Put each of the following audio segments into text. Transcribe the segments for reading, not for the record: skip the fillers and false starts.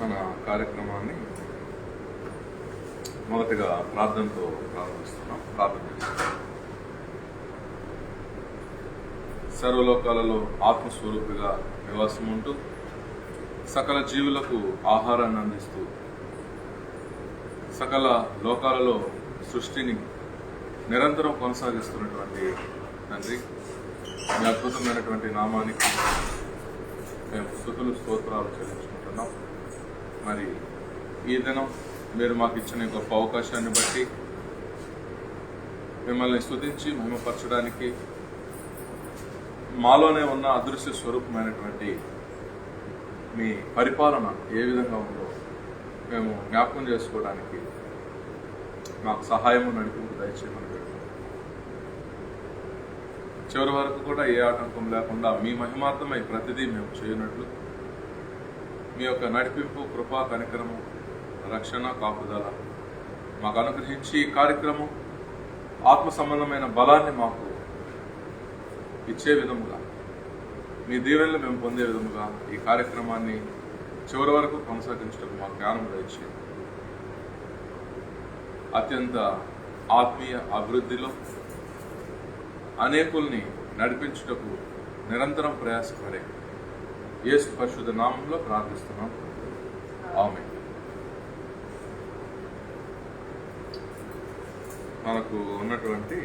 మన కార్యక్రమాన్ని మొదటిగా ప్రార్థనతో ప్రారంభిస్తున్నాం. ప్రార్థన చేస్తున్నాం. సర్వలోకాలలో ఆత్మస్వరూపిగా నివాసం ఉంటూ సకల జీవులకు ఆహారాన్ని అందిస్తూ సకల లోకాలలో సృష్టిని నిరంతరం కొనసాగిస్తున్నటువంటి తండ్రి, మీ అద్భుతమైనటువంటి నామానికి మేము స్తుతులు స్తోత్రాలు చెల్లించుకుంటున్నాం. మరి ఈ దినం మీరు మాకు ఇచ్చిన గొప్ప అవకాశాన్ని బట్టి మిమ్మల్ని స్తుతించి మహిమపరచడానికి మాలోనే ఉన్న అదృశ్య స్వరూపమైనటువంటి మీ పరిపాలన ఏ విధంగా ఉందో మేము జ్ఞాపకం చేసుకోవడానికి మాకు సహాయము నడిపింపు దయచేయమని పెడుతున్నాం. చివరి వరకు కూడా ఏ ఆటంకం లేకుండా మీ మహిమార్థమై ప్రతిదీ మేము చేయనట్లు మీ యొక్క నడిపింపు, కృపా, కనికరము, రక్షణ, కాపుదల మాకు అనుగ్రహించి ఈ కార్యక్రమం ఆత్మ సంబంధమైన బలాన్ని మాకు ఇచ్చే విధముగా, మీ దీవెనలు మేము పొందే విధముగా ఈ కార్యక్రమాన్ని చివరి వరకు కొనసాగించడం మాకు జ్ఞానం దయచేయండి. అత్యంత ఆత్మీయ అభివృద్ధిలో అనేకుల్ని నడిపించుటకు నిరంతరం ప్రయాసపడే యేసు పరిశుద్ధ నామంలో ప్రార్థిస్తున్నాం. ఆమేన్. మనకు ఉన్నటువంటి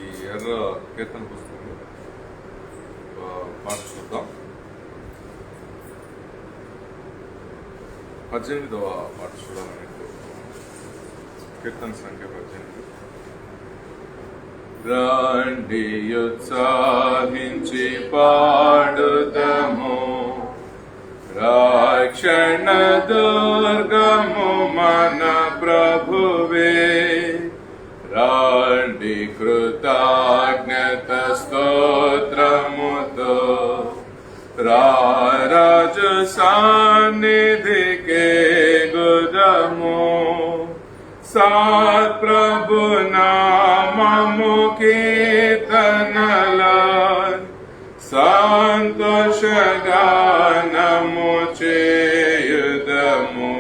ఈ ఎర్ర కీర్తన పుస్తకం పాట చూద్దాం. 18వ పాట చూడాలని కీర్తన సంఖ్య 18. రండి ఉత్సాహించి పాడుదము, రక్షణ దుర్గము మన ప్రభువే. రండి కృతజ్ఞత స్తోత్రముతో రాజు సన్నిధికే గుదము. సత్ప్రభు నామము కీర్తనల సంతోషగానము చేయుదము.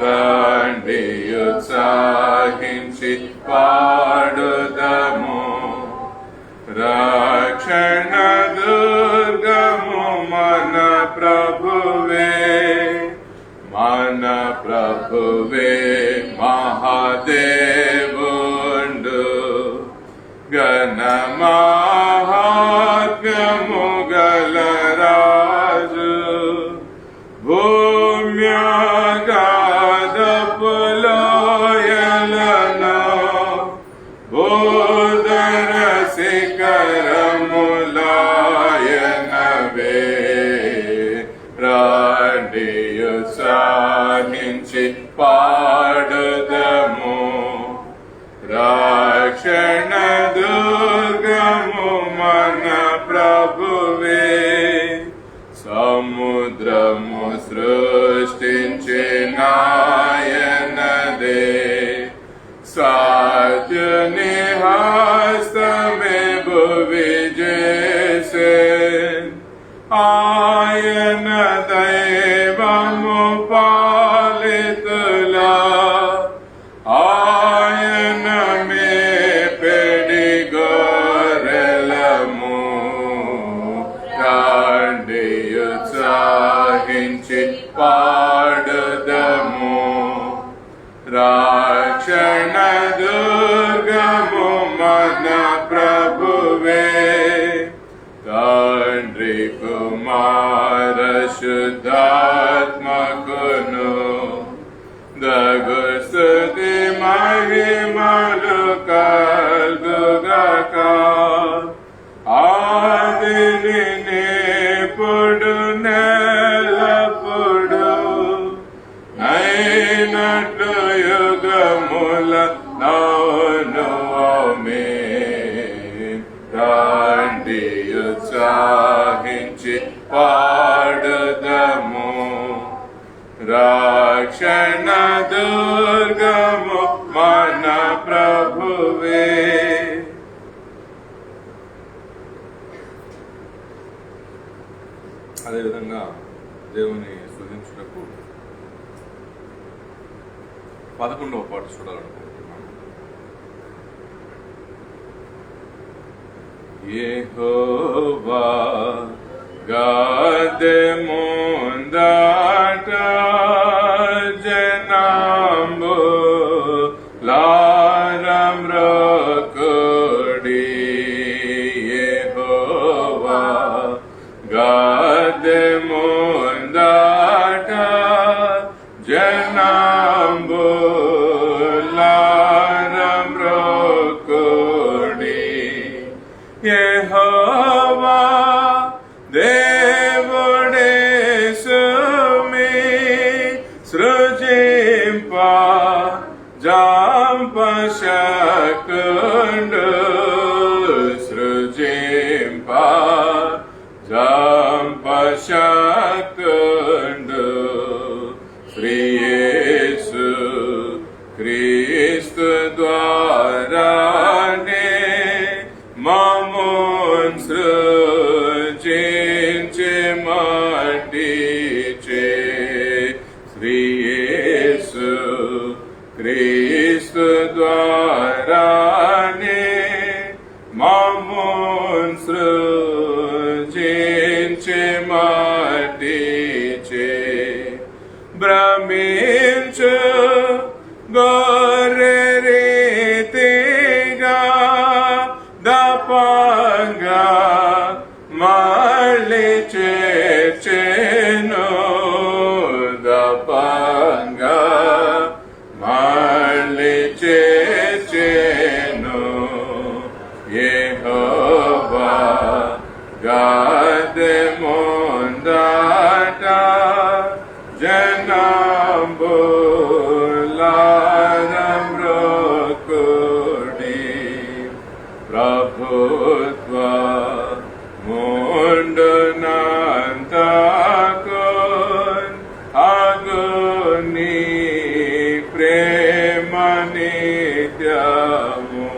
రండి ఉత్సాహించి పాడుదము, రక్షణ దుర్గము మన ప్రభువే. మన ప్రభువే మహాదేవుండు, ఘన మహాత్మ్యము గల రాజు. భూమ్యాగాధపులోయలను భూధర శిఖరములాయనవే. రండి ఉత్సాహించి పాడుదము, రక్షణ దుర్గము మన ప్రభువే. సముద్రము సృష్టించినాయనదే, సాత్యుని హస్తమే భువి చేసే. ఆయన దైవము పాలితులా, ఆయన మేపెడి గొర్రెలము. రండి ఉత్సాహించి పాడుదము, రక్షణ దుర్గము మన ప్రభువే. తండ్రి కుమార శుద్ధాత్మకును దగు స్తుతి మహిమలు కలుగుగాక. ఆదిని నేపుడు నెలప్పుడు నైనట్లు యుగముల నౌను. ఆమేన్. రండి ఉత్సాహించి పాడుదము, రక్షణ దుర్గము మన ప్రభువే. అదేవిధంగా దేవుని స్తుతించుటకు 11వ పాట చూడాలనుకుంటున్నాను. యెహోవా గద్దె ముందట జనంబులారమ్రొక్కుడి. యెహోవా గద్దె ముందట జనంబులారమ్రొక్కుడి. యెహోవా దేవుడేసుమి సృజింప జంపశక్తుండు. సృజింప జంపశక్తుండు. శ్రీ యేసు క్రీస్తు ద్వారానే మమ్మున్ సృజించి మట్టిచే. శ్రీ యేసు క్రీస్తు ద్వారానే మమ్మున్ సృజించి మట్టిచే. భ్రమించు గొర్రె రీతిగా దపంగా మళ్ళీ చేర్చెను. దపంగా మళ్ళీ చేర్చెను. యెహోవా గద్దె ముందట జనంబులారమ్రొక్కుడి. ప్రభుత్వ ముండునంతకున్ అగుని ప్రేమ నిత్యము.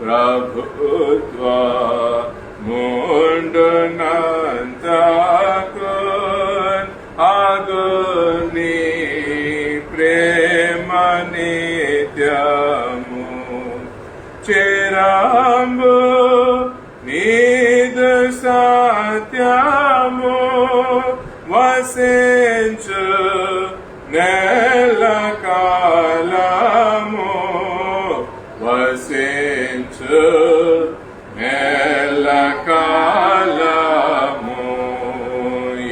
ప్రభుత్వ ముండునంతకున్ అగుని ప్రేమ నిత్యము. చిరంబు నీదు సత్యము వసించు నెల కాలము. వసించు నెల కాలము.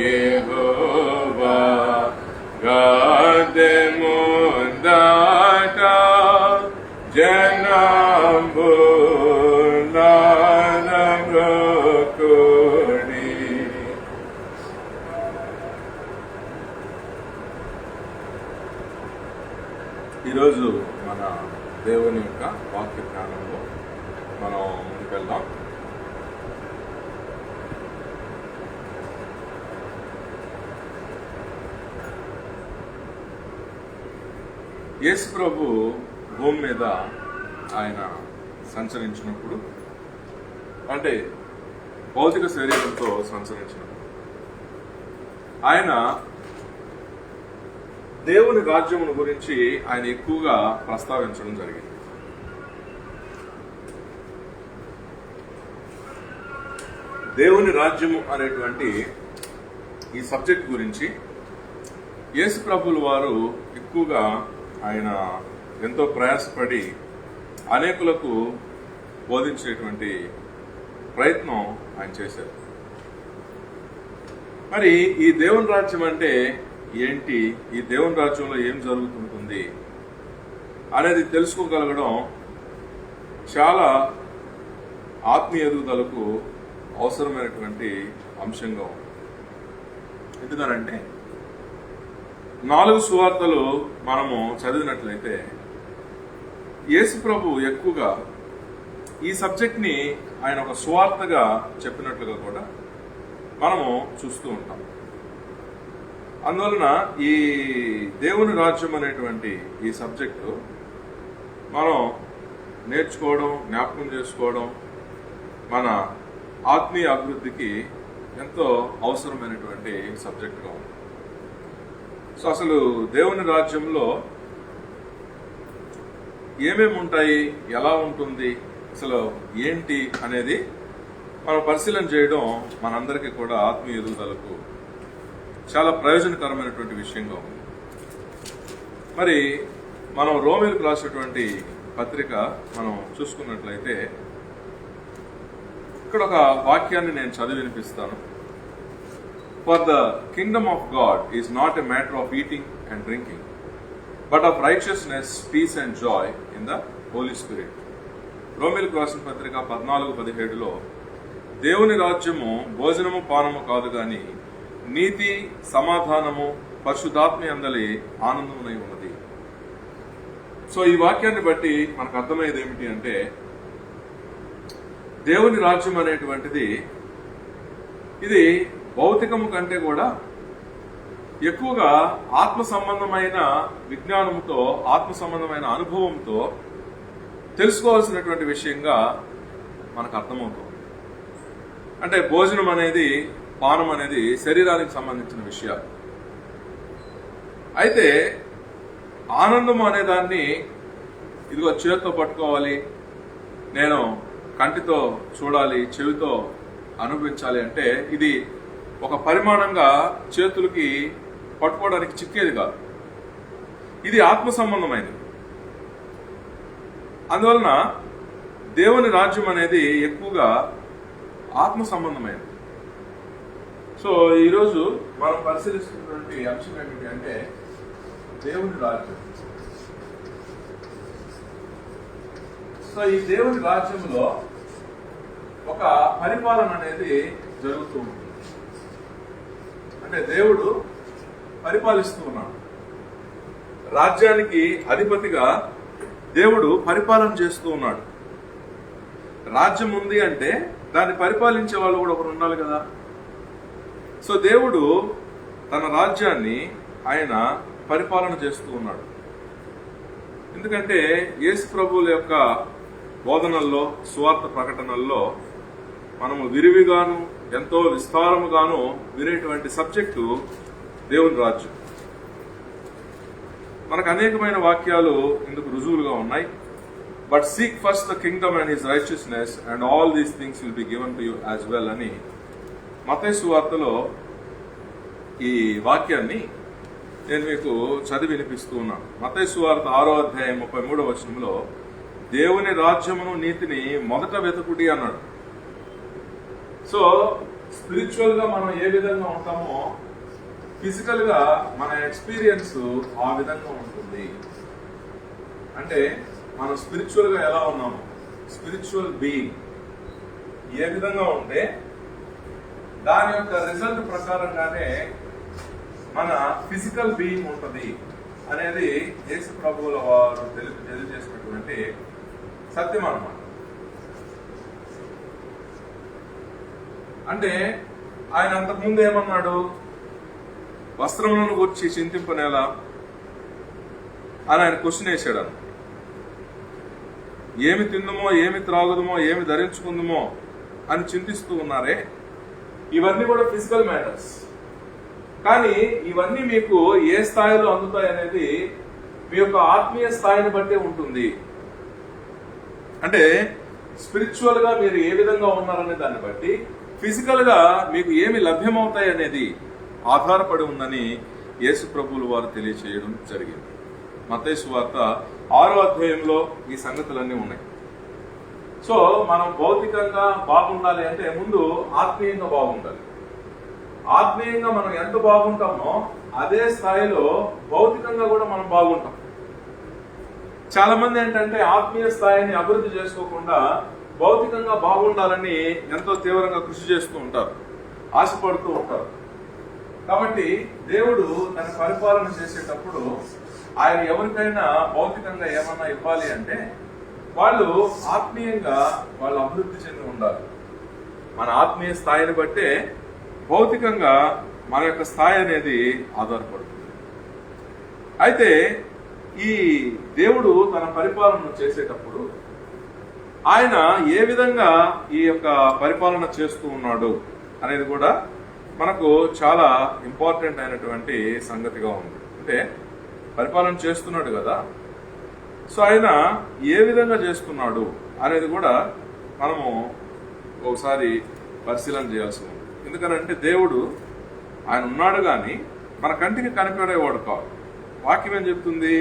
యెహోవా గద్దె ముందట జనంబులారమ్రొక్కుడి. ఈరోజు మన దేవుని యొక్క వాక్య జ్ఞానంలో మనం ముందుకెళ్దాం. యేసు ప్రభు భూమి మీద ఆయన సంచరించినప్పుడు, అంటే భౌతిక శరీరంతో సంచరించినప్పుడు, ఆయన దేవుని రాజ్యమును గురించి ఆయన ఎక్కువగా ప్రస్తావించడం జరిగింది. దేవుని రాజ్యము అనేటువంటి ఈ సబ్జెక్ట్ గురించి యేసు ప్రభుల వారు ఎక్కువగా ఆయన ఎంతో ప్రయాసపడి అనేకులకు బోధించేటువంటి ప్రయత్నం ఆయన చేశారు. మరి ఈ దేవుని రాజ్యం అంటే ఏంటి, ఈ దేవుని రాజ్యంలో ఏం జరుగుతుంటుంది అనేది తెలుసుకోగలగడం చాలా ఆత్మీయ ఎదుగుదలకు అవసరమైనటువంటి అంశంగా ఉంది. ఎందుకనంటే 4 సువార్తలు మనము చదివినట్లయితే యేసు ప్రభు ఎక్కువగా ఈ సబ్జెక్ట్ని ఆయన ఒక సువార్తగా చెప్పినట్లుగా కూడా మనము చూస్తూ ఉంటాం. అందువలన ఈ దేవుని రాజ్యం అనేటువంటి ఈ సబ్జెక్టు మనం నేర్చుకోవడం, జ్ఞాపకం చేసుకోవడం మన ఆత్మీయ అభివృద్ధికి ఎంతో అవసరమైనటువంటి సబ్జెక్ట్గా ఉంది. సో అసలు దేవుని రాజ్యంలో ఏమేమి ఉంటాయి, ఎలా ఉంటుంది, అసలు ఏంటి అనేది మనం పరిశీలన చేయడం మనందరికీ కూడా ఆత్మీయ ఎదుగుదలకు చాలా ప్రయోజనకరమైనటువంటి విషయంగా ఉంది. మరి మనం రోమీలకు రాసినటువంటి పత్రిక మనం చూసుకున్నట్లయితే ఇక్కడ ఒక వాక్యాన్ని నేను చదివి వినిపిస్తాను. For the kingdom of God is not a matter of eating and drinking but of righteousness, peace and joy in the Holy Spirit. రోమీలకు రాసిన పత్రిక 14:17లో దేవుని రాజ్యము భోజనము పానము కాదు గాని నీతి, సమాధానము, పరిశుద్ధాత్మ యందలి ఆనందమునై ఉన్నది. సో ఈ వాక్యాన్ని బట్టి మనకు అర్థమయ్యేది ఏమిటి అంటే, దేవుని రాజ్యం అనేటువంటిది ఇది భౌతికము కంటే కూడా ఎక్కువగా ఆత్మ సంబంధమైన విజ్ఞానంతో, ఆత్మ సంబంధమైన అనుభవంతో తెలుసుకోవాల్సినటువంటి విషయంగా మనకు అర్థమవుతుంది. అంటే భోజనం అనేది, పానం అనేది శరీరానికి సంబంధించిన విషయాలు. అయితే ఆనందం అనే దాన్ని ఇదిగో చేతితో పట్టుకోవాలి, నేను కంటితో చూడాలి, చెవితో అనుభవించాలి అంటే ఇది ఒక పరిమాణంగా చేతులకి పట్టుకోవడానికి చిక్కేది కాదు. ఇది ఆత్మ సంబంధమైనది. అందువలన దేవుని రాజ్యం అనేది ఎక్కువగా ఆత్మ సంబంధమైనది. సో ఈరోజు మనం పరిశీలిస్తున్నటువంటి అంశం ఏమిటి అంటే దేవుని రాజ్యం. సో ఈ దేవుని రాజ్యంలో ఒక పరిపాలన అనేది జరుగుతూ ఉంటుంది. అంటే దేవుడు పరిపాలిస్తూ ఉన్నాడు. రాజ్యానికి అధిపతిగా దేవుడు పరిపాలన చేస్తూ ఉన్నాడు. రాజ్యం ఉంది అంటే దాన్ని పరిపాలించే వాళ్ళు కూడా ఒకరు ఉండాలి కదా. సో దేవుడు తన రాజ్యాన్ని ఆయన పరిపాలన చేస్తూ ఉన్నాడు. ఎందుకంటే యేసు ప్రభువుల యొక్క బోధనల్లో, సువార్త ప్రకటనల్లో మనము విరివిగాను ఎంతో విస్తారముగాను వినేటువంటి సబ్జెక్టు దేవుని రాజ్యం. మనకు అనేకమైన వాక్యాలు ఇందుకు రుజువులుగా ఉన్నాయి. But seek first the Kingdom and his righteousness and all these things will be given to you as well అని మత్తయి సువార్తలో ఈ వాక్యాన్ని నేను మీకు చదివి వినిపిస్తూ ఉన్నాను. మత్తయి సువార్త 6:33 దేవుని రాజ్యమును, నీతిని మొదట వెతుకుడి అన్నాడు. సో స్పిరిచువల్ గా మనం ఏ విధంగా ఉంటామో ఫిజికల్ గా మన ఎక్స్పీరియన్స్ ఆ విధంగా ఉంటుంది. అంటే మనం స్పిరిచువల్ గా ఎలా ఉన్నాము, స్పిరిచువల్ బీయింగ్ ఏ విధంగా ఉంటే దాని యొక్క రిజల్ట్ ప్రకారంగానే మన ఫిజికల్ బీయింగ్ ఉంటుంది అనేది యేసు ప్రభువుల వారు తెలియజేసినటువంటి సత్యం అన్నమాట. అంటే ఆయన అంతకుముందు ఏమన్నాడు, వస్త్రములను గురించి చింతింపనేలా అని ఆయన క్వశ్చన్ వేసాడు. ఏమి తిందుమో, ఏమి త్రాగుదమో, ఏమి ధరించుకుందుమో అని చింతిస్తూ ఉన్నారే. ఇవన్నీ కూడా ఫిజికల్ మ్యాటర్స్. కానీ ఇవన్నీ మీకు ఏ స్థాయిలో అందుతాయి అనేది మీ యొక్క ఆత్మీయ స్థాయిని బట్టే ఉంటుంది. అంటే స్పిరిచువల్ గా మీరు ఏ విధంగా ఉన్నారనే దాన్ని బట్టి ఫిజికల్ గా మీకు ఏమి లభ్యమవుతాయి అనేది ఆధారపడి ఉందని యేసు ప్రభువుల వారు తెలియచేయడం జరిగింది. మత్తయి సువార్త 6వ ఈ సంగతులన్నీ ఉన్నాయి. సో మనం భౌతికంగా బాగుండాలి అంటే ముందు ఆత్మీయంగా బాగుండాలి. ఆత్మీయంగా మనం ఎంత బాగుంటామో అదే స్థాయిలో భౌతికంగా కూడా మనం బాగుంటాం. చాలా మంది ఏంటంటే ఆత్మీయ స్థాయిని అభివృద్ధి చేసుకోకుండా భౌతికంగా బాగుండాలని ఎంతో తీవ్రంగా కృషి చేస్తూ ఉంటారు, ఆశపడుతూ ఉంటారు. కాబట్టి దేవుడు తన పరిపాలన చేసేటప్పుడు ఆయన ఎవరికైనా భౌతికంగా ఏమన్నా ఇవ్వాలి అంటే వాళ్ళు ఆత్మీయంగా వాళ్ళు అభివృద్ధి చెంది ఉండాలి. మన ఆత్మీయ స్థాయిని బట్టే భౌతికంగా మన యొక్క స్థాయి అనేది ఆధారపడుతుంది. అయితే ఈ దేవుడు తన పరిపాలన చేసేటప్పుడు ఆయన ఏ విధంగా ఈ యొక్క పరిపాలన చేస్తూ ఉన్నాడు అనేది కూడా మనకు చాలా ఇంపార్టెంట్ అయినటువంటి సంగతిగా ఉంది. అంటే పరిపాలన చేస్తున్నాడు కదా, సో ఆయన ఏ విధంగా చేస్తున్నాడు అనేది కూడా మనము ఒకసారి పరిశీలన చేయాల్సి ఉంది. ఎందుకనంటే దేవుడు ఆయన ఉన్నాడు కానీ మన కంటికి కనిపడేవాడు కాదు. వాక్యం ఏం చెప్తుంది?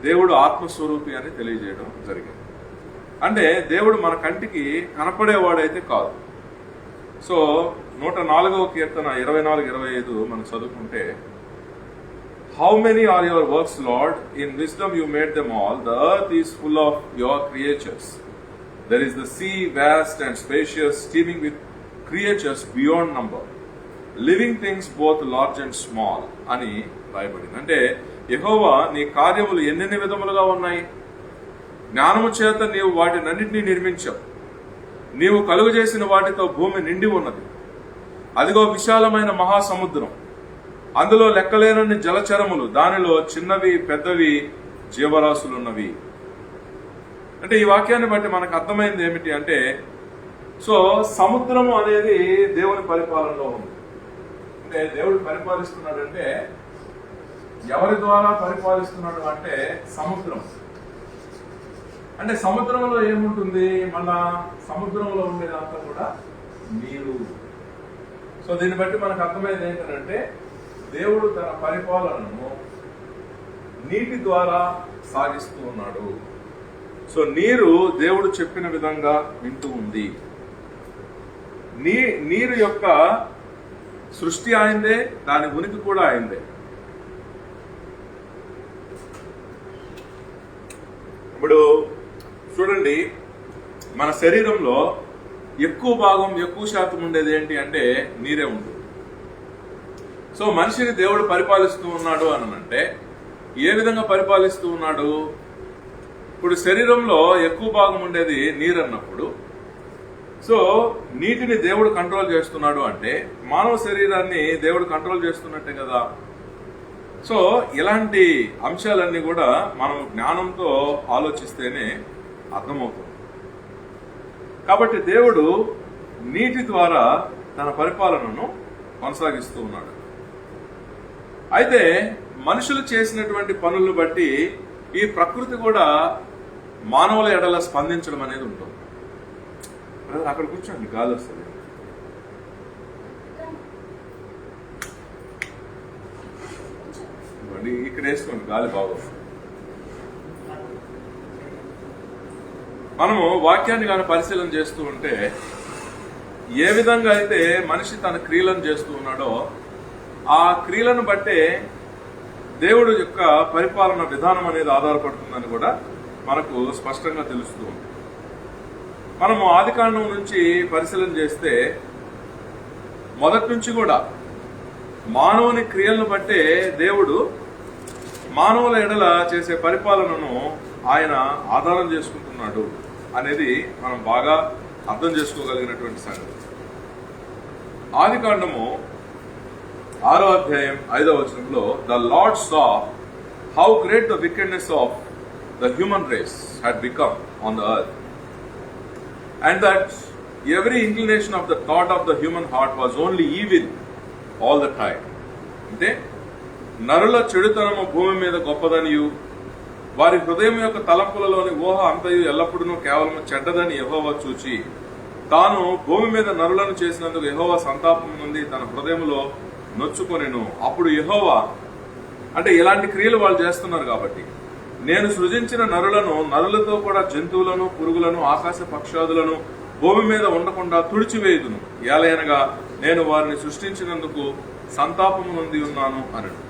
దేవుడు ఆత్మస్వరూపి అని తెలియజేయడం జరిగింది. అంటే దేవుడు మన కంటికి కనపడేవాడైతే కాదు. సో 104వ కీర్తన 24-25 మనం చదువుకుంటే, How many are your works, Lord? In wisdom you made them all. The earth is full of your creatures. There is the sea vast and spacious, teeming with creatures beyond number, living things both large and small అని రాయబడింది. అంటే యెహోవా నీ కార్యములు ఎన్నెన్ని విధములుగా ఉన్నాయి, జ్ఞానము చేత నీవు వాటినన్నింటినీ నిర్మించావు. నీవు కలుగు చేసిన వాటితో భూమి నిండి ఉన్నది. అదిగో విశాలమైన మహాసముద్రం, అందులో లెక్కలేనన్ని జలచరములు, దానిలో చిన్నవి పెద్దవి జీవరాశులున్నవి. అంటే ఈ వాక్యాన్ని బట్టి మనకు అర్థమైంది ఏమిటి అంటే, సో సముద్రము అనేది దేవుని పరిపాలనలో ఉంది. అంటే దేవుడు పరిపాలిస్తున్నాడంటే ఎవరి ద్వారా పరిపాలిస్తున్నాడు అంటే సముద్రం. అంటే సముద్రంలో ఏముంటుంది? మళ్ళా సముద్రంలో ఉండేదంతా కూడా నీరు. సో దీన్ని బట్టి మనకు అర్థమైంది ఏంటంటే దేవుడు తన పరిపాలనను నీటి ద్వారా సాగిస్తూ ఉన్నాడు. సో నీరు దేవుడు చెప్పిన విధంగా వింటూ ఉంది. నీరు యొక్క సృష్టి ఆయనదే, దాని ఉనికి కూడా ఆయనదే. ఇప్పుడు చూడండి, మన శరీరంలో ఎక్కువ భాగం ఎక్కువ శాతం ఉండేది ఏంటి అంటే నీరే ఉంటుంది. సో మనిషిని దేవుడు పరిపాలిస్తూ ఉన్నాడు అని అంటే ఏ విధంగా పరిపాలిస్తూ ఉన్నాడు? ఇప్పుడు శరీరంలో ఎక్కువ భాగం ఉండేది నీరు అన్నప్పుడు, సో నీటిని దేవుడు కంట్రోల్ చేస్తున్నాడు అంటే మానవ శరీరాన్ని దేవుడు కంట్రోల్ చేస్తున్నట్టే కదా. సో ఇలాంటి అంశాలన్నీ కూడా మనం జ్ఞానంతో ఆలోచిస్తేనే అర్థమవుతుంది. కాబట్టి దేవుడు నీటి ద్వారా తన పరిపాలనను కొనసాగిస్తూ ఉన్నాడు. అయితే మనుషులు చేసినటువంటి పనులను బట్టి ఈ ప్రకృతి కూడా మానవుల ఎడల స్పందించడం అనేది ఉంటుంది. అక్కడ కూర్చోండి, గాలి వస్తుంది. ఇక్కడ వేసుకోండి, గాలి బాగొస్తుంది. మనము వాక్యాన్ని కానీ పరిశీలన చేస్తూ ఉంటే ఏ విధంగా అయితే మనిషి తన క్రియలను చేస్తూ ఉన్నాడో ఆ క్రియలను బట్టే దేవుడు యొక్క పరిపాలన విధానం అనేది ఆధారపడుతుందని కూడా మనకు స్పష్టంగా తెలుస్తుంది. మనము ఆదికాండం నుంచి పరిశీలన చేస్తే మొదటి నుంచి కూడా మానవుని క్రియలను బట్టే దేవుడు మానవుల ఎడల చేసే పరిపాలనను ఆయన ఆధారం చేసుకుంటున్నాడు అనేది మనం బాగా అర్థం చేసుకోగలిగినటువంటి సంగతి. ఆదికాండము 6వ అధ్యాయం 5వ వచనంలో, the lord saw how great the wickedness of the human race had become on the earth and that every inclination of the thought of the human heart was only evil all the time. అంటే నరుల చెడుతనము భూమి మీద గొప్పదనియు వారి హృదయం యొక్క తలంపులలోని ఊహ అంతయు ఎల్లప్పుడూ కేవలం చెడ్డదని యెహోవా చూచి తాను భూమి మీద నరులను చేసినందుకు యెహోవా సంతాపం నుండి తన హృదయంలో నొచ్చుకొనెను. అప్పుడు యెహోవా, అంటే ఇలాంటి క్రియలు వాళ్ళు చేస్తున్నారు కాబట్టి, నేను సృజించిన నరులతో కూడా జంతువులను, పురుగులను, ఆకాశ పక్షాదులను భూమి మీద ఉండకుండా తుడిచివేయుదును. ఏలయనగా నేను వారిని సృష్టించినందుకు సంతాపము నొంది ఉన్నాను అనడు.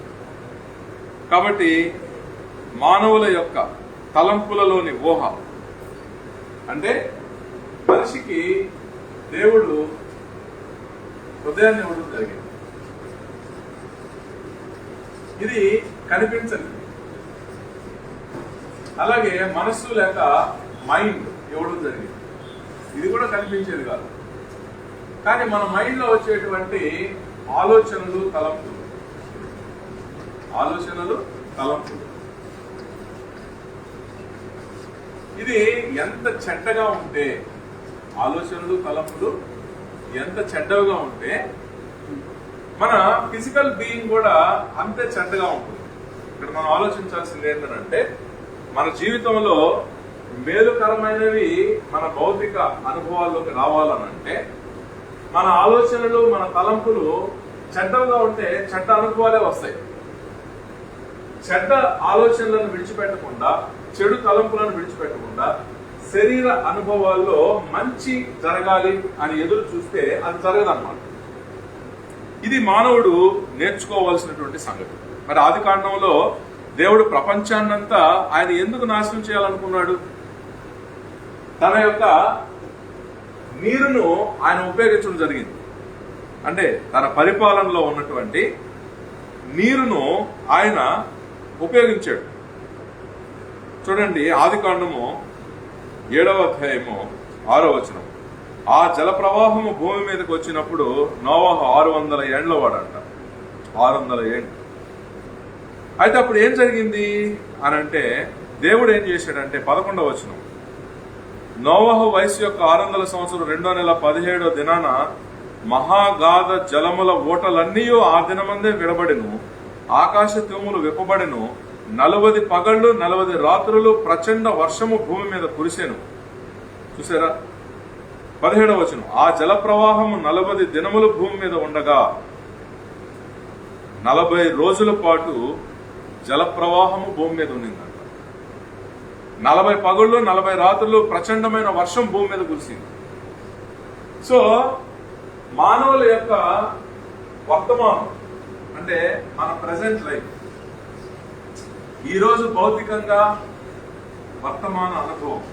కాబట్టి మానవుల యొక్క తలంపులలోని ఊహ, అంటే మనిషికి దేవుడు హృదయాన్ని ఇవ్వడం జరిగింది. ఇది కనిపించదు. అలాగే మనస్సు లేక మైండ్ ఇవ్వడం జరిగింది. ఇది కూడా కనిపించేది కాదు. కానీ మన మైండ్ లో వచ్చేటువంటి ఆలోచనలు, తలంపులు ఇది ఎంత చెడ్డగా ఉంటే, ఆలోచనలు, తలంపులు ఎంత చెడ్డగా ఉంటే మన ఫిజికల్ బీయింగ్ కూడా అంతే చెడ్డగా ఉంటుంది. ఇక్కడ మనం ఆలోచించాల్సింది ఏంటంటే మన జీవితంలో మేలుకరమైనవి మన భౌతిక అనుభవాల్లోకి రావాలనంటే మన ఆలోచనలు మన తలంపులు చెడ్డగా ఉంటే చెడ్డ అనుభవాలే వస్తాయి. చెడ్డ ఆలోచనలను విడిచిపెట్టకుండా, చెడు తలంపులను విడిచిపెట్టకుండా శరీర అనుభవాల్లో మంచి జరగాలి అని ఎదురు చూస్తే అది జరగదన్నమాట. ఇది మానవుడు నేర్చుకోవాల్సినటువంటి సంగతి. మరి ఆది కాండంలో దేవుడు ప్రపంచాన్నంతా ఆయన ఎందుకు నాశనం చేయాలనుకున్నాడు? తన యొక్క నీరును ఆయన ఉపయోగించడం జరిగింది. అంటే తన పరిపాలనలో ఉన్నటువంటి నీరును ఆయన ఉపయోగించాడు. చూడండి, ఆది కాండము 7వ అధ్యాయము 6వ వచనం. ఆ జల ప్రవాహము భూమి మీదకి వచ్చినప్పుడు నోవహు 600 ఏండ్ల వాడంట. 600 ఏండ్లు. అయితే అప్పుడు ఏం జరిగింది అని అంటే దేవుడు ఏం చేశాడంటే 11వ వచనం, నోవహు వయసు యొక్క 600 సంవత్సరం 2వ నెల 17వ దినాన మహాగాధ జలముల ఓటలన్నీ ఆ దినమందే విడబడెను, ఆకాశ తూములు విప్పబడెను, 40 పగళ్ళు 40 రాత్రులు ప్రచండ వర్షము భూమి మీద కురిసెను. చూసారా? 17వ వచనం, ఆ జల ప్రవాహము 40 దినములు భూమి మీద ఉండగా 40 రోజుల పాటు జల ప్రవాహము భూమి మీద ఉండిందంట. 40 పగళ్ళు 40 రాత్రులు ప్రచండమైన వర్షం భూమి మీద కురిసింది. సో మానవుల యొక్క వర్తమానం అంటే మన ప్రజెంట్ లైఫ్, ఈరోజు భౌతికంగా వర్తమాన అనుభవం,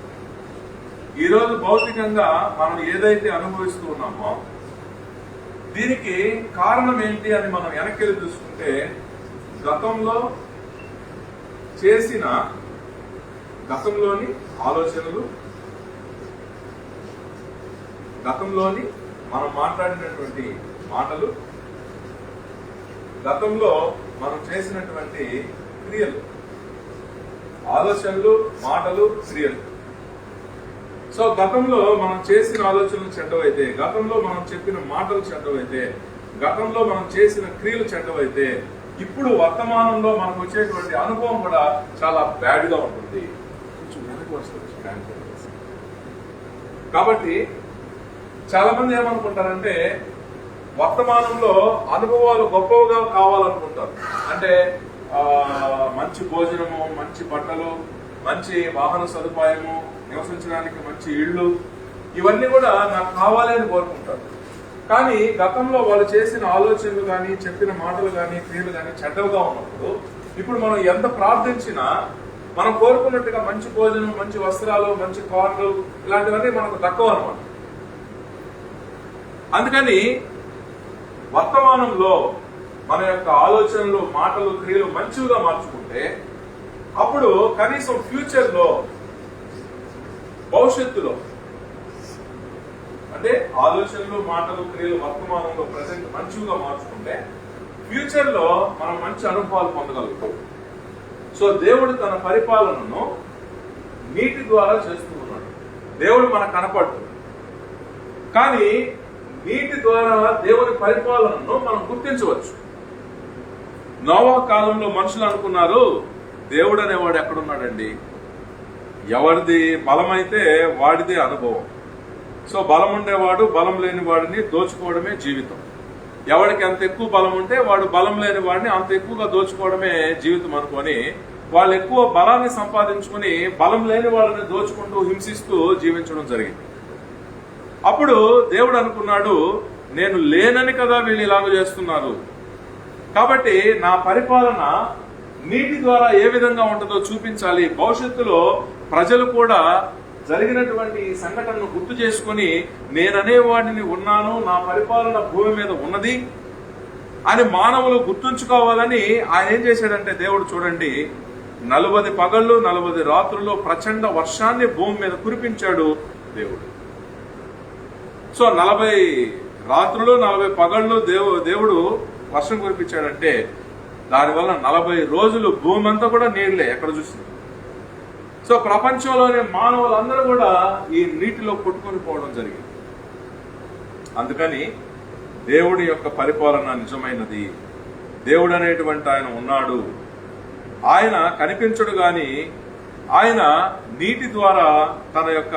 ఈరోజు భౌతికంగా మనం ఏదైతే అనుభవిస్తూ ఉన్నామో దీనికి కారణం ఏంటి అని మనం వెనక్కి చూసుకుంటే గతంలో చేసిన గతంలోని ఆలోచనలు, గతంలోని మనం మాట్లాడినటువంటి మాటలు, గతంలో మనం చేసినటువంటి క్రియలు, ఆలోచనలు, మాటలు, క్రియలు. సో గతంలో మనం చేసిన ఆలోచనలు చెడ్డవైతే, గతంలో మనం చెప్పిన మాటలు చెడ్డవైతే, గతంలో మనం చేసిన క్రియలు చెడ్డవైతే, ఇప్పుడు వర్తమానంలో మనకు వచ్చేటువంటి అనుభవం కూడా చాలా బ్యాడ్ గా ఉంటుంది. కాబట్టి చాలా మంది ఏమనుకుంటారంటే వర్తమానంలో అనుభవాలు గొప్పగా కావాలనుకుంటారు. అంటే మంచి భోజనము, మంచి బట్టలు, మంచి వాహన సదుపాయము, నివసించడానికి మంచి ఇళ్ళు, ఇవన్నీ కూడా నాకు కావాలి అని కోరుకుంటారు. కానీ గతంలో వాళ్ళు చేసిన ఆలోచనలు కానీ, చెప్పిన మాటలు కానీ, క్రియలు కానీ చెడ్డగా ఉన్నప్పుడు ఇప్పుడు మనం ఎంత ప్రార్థించినా మనం కోరుకున్నట్టుగా మంచి భోజనం, మంచి వస్త్రాలు, మంచి కార్లు ఇలాంటివన్నీ మనకు తక్కువ అన్నమాట. అందుకని వర్తమానంలో మన యొక్క ఆలోచనలు, మాటలు, క్రియలు మంచిగా మార్చుకుంటే అప్పుడు కనీసం ఫ్యూచర్ లో, భవిష్యత్తులో, అంటే ఆలోచనలు, మాటలు, క్రియలు వర్తమానంలో ప్రజెంట్ మంచిగా మార్చుకుంటే ఫ్యూచర్ లో మనం మంచి అనుభవాలు పొందగలుగుతాం. సో దేవుడు తన పరిపాలనను నీటి ద్వారా చేస్తూ ఉన్నాడు. దేవుడు మనకు కనపడ్డు, కానీ నీటి ద్వారా దేవుని పరిపాలనను మనం గుర్తించవచ్చు. నోవహు కాలంలో మనుషులు అనుకున్నారు దేవుడు అనేవాడు ఎక్కడున్నాడండి, ఎవరిది బలమైతే వాడిదే అనుభవం. సో బలం ఉండేవాడు బలం లేని వాడిని దోచుకోవడమే జీవితం. ఎవడికి అంత ఎక్కువ బలం ఉంటే వాడు బలం లేని వాడిని అంత ఎక్కువగా దోచుకోవడమే జీవితం అనుకొని వాళ్ళు ఎక్కువ బలాన్ని సంపాదించుకుని బలం లేని వాళ్ళని దోచుకుంటూ హింసిస్తూ జీవించడం జరిగింది. అప్పుడు దేవుడు అనుకున్నాడు, నేను లేనని కదా వీళ్ళు ఇలాగ చేస్తున్నారు, కాబట్టి నా పరిపాలన నీటి ద్వారా ఏ విధంగా ఉంటుందో చూపించాలి. భవిష్యత్తులో ప్రజలు కూడా జరిగినటువంటి సంఘటనను గుర్తు చేసుకుని నేననే వాడిని ఉన్నాను, నా పరిపాలన భూమి మీద ఉన్నది అని మానవులు గుర్తుంచుకోవాలని ఆయన ఏం చేశాడంటే దేవుడు చూడండి 40 పగళ్ళు 40 రాత్రుల్లో ప్రచండ వర్షాన్ని భూమి మీద కురిపించాడు దేవుడు. సో 40 రాత్రులు 40 పగళ్ళు దేవుడు వర్షం కురిపించాడంటే దానివల్ల 40 రోజులు భూమి అంతా కూడా నీళ్లే ఎక్కడ చూసింది. సో ప్రపంచంలోని మానవులందరూ కూడా ఈ నీటిలో కొట్టుకొని పోవడం జరిగింది. అందుకని దేవుడి యొక్క పరిపాలన నిజమైనది. దేవుడు అనేటువంటి ఆయన ఉన్నాడు. ఆయన కనిపించడు గాని ఆయన నీటి ద్వారా తన యొక్క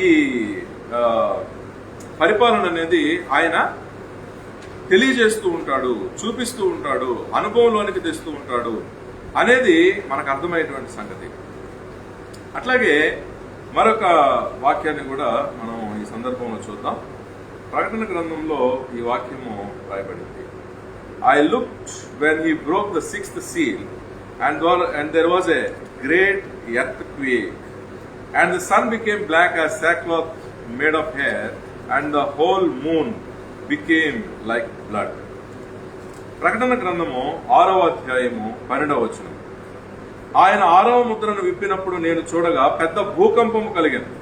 ఈ పరిపాలన అనేది ఆయన తెలియజేస్తూ ఉంటాడు, చూపిస్తూ ఉంటాడు, అనుభవంలోనికి తెస్తూ ఉంటాడు అనేది మనకు అర్థమయ్యేటువంటి సంగతి. అట్లాగే మరొక వాక్యాన్ని కూడా మనం ఈ సందర్భంలో చూద్దాం. ప్రకటన గ్రంథంలో ఈ వాక్యము రాయబడింది. I looked when he broke the sixth seal, and there was a great earthquake, and the sun became black as sackcloth made of hair, and the whole moon became like blood. ప్రకటన గ్రంథము 6వ అధ్యాయము 12వ వచనం. ఆయన 6వ ముద్రను విప్పినప్పుడు నేను చూడగా పెద్ద భూకంపము కలిగెను.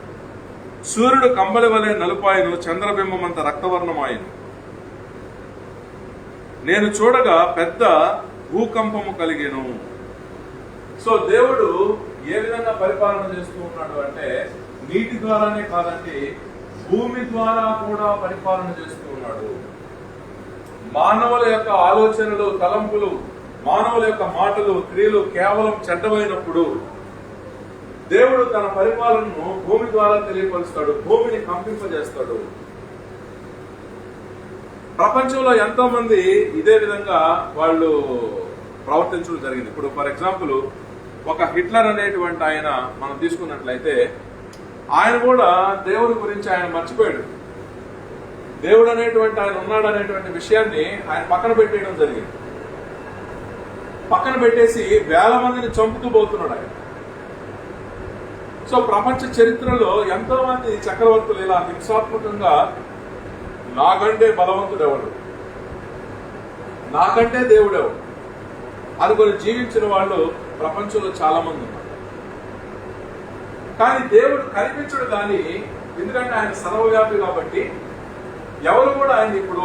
సూర్యుడు కంబలి వలె నలుపాయను, చంద్రబింబమంత రక్తవర్ణమాయను. నేను చూడగా పెద్ద భూకంపము కలిగెను. సో దేవుడు ఏ విధంగా పరిపాలన చేస్తూ ఉన్నాడు అంటే నీటి ద్వారానే కాదండి, భూమి ద్వారా కూడా పరిపాలన చేస్తూ ఉన్నాడు. మానవుల యొక్క ఆలోచనలు, తలంపులు, మానవుల యొక్క మాటలు, క్రియలు కేవలం చెడ్డమైనప్పుడు దేవుడు తన పరిపాలనను భూమి ద్వారా తెలియపరుస్తాడు, భూమిని కంపింపజేస్తాడు. ప్రపంచంలో ఎంతో మంది ఇదే విధంగా వాళ్ళు ప్రవర్తించడం జరిగింది. ఇప్పుడు ఫర్ ఎగ్జాంపుల్ ఒక హిట్లర్ అనేటువంటి ఆయన మనం తీసుకున్నట్లయితే ఆయన కూడా దేవుడి గురించి ఆయన మర్చిపోయాడు. దేవుడు అనేటువంటి ఆయన ఉన్నాడు అనేటువంటి విషయాన్ని ఆయన పక్కన పెట్టేయడం జరిగింది. పక్కన పెట్టేసి వేల మందిని చంపుతూ పోతున్నాడు ఆయన. సో ప్రపంచ చరిత్రలో ఎంతో మంది చక్రవర్తులు ఇలా హింసాత్మకంగా నాకంటే బలవంతుడు ఎవడు, నాకంటే దేవుడు ఎవడు అనుకొని జీవించిన వాళ్ళు ప్రపంచంలో చాలా మంది ఉన్నారు. కానీ దేవుడు కనిపించడు కానీ, ఎందుకంటే ఆయన సర్వవ్యాపి కాబట్టి ఎవరు కూడా ఆయన ఇప్పుడు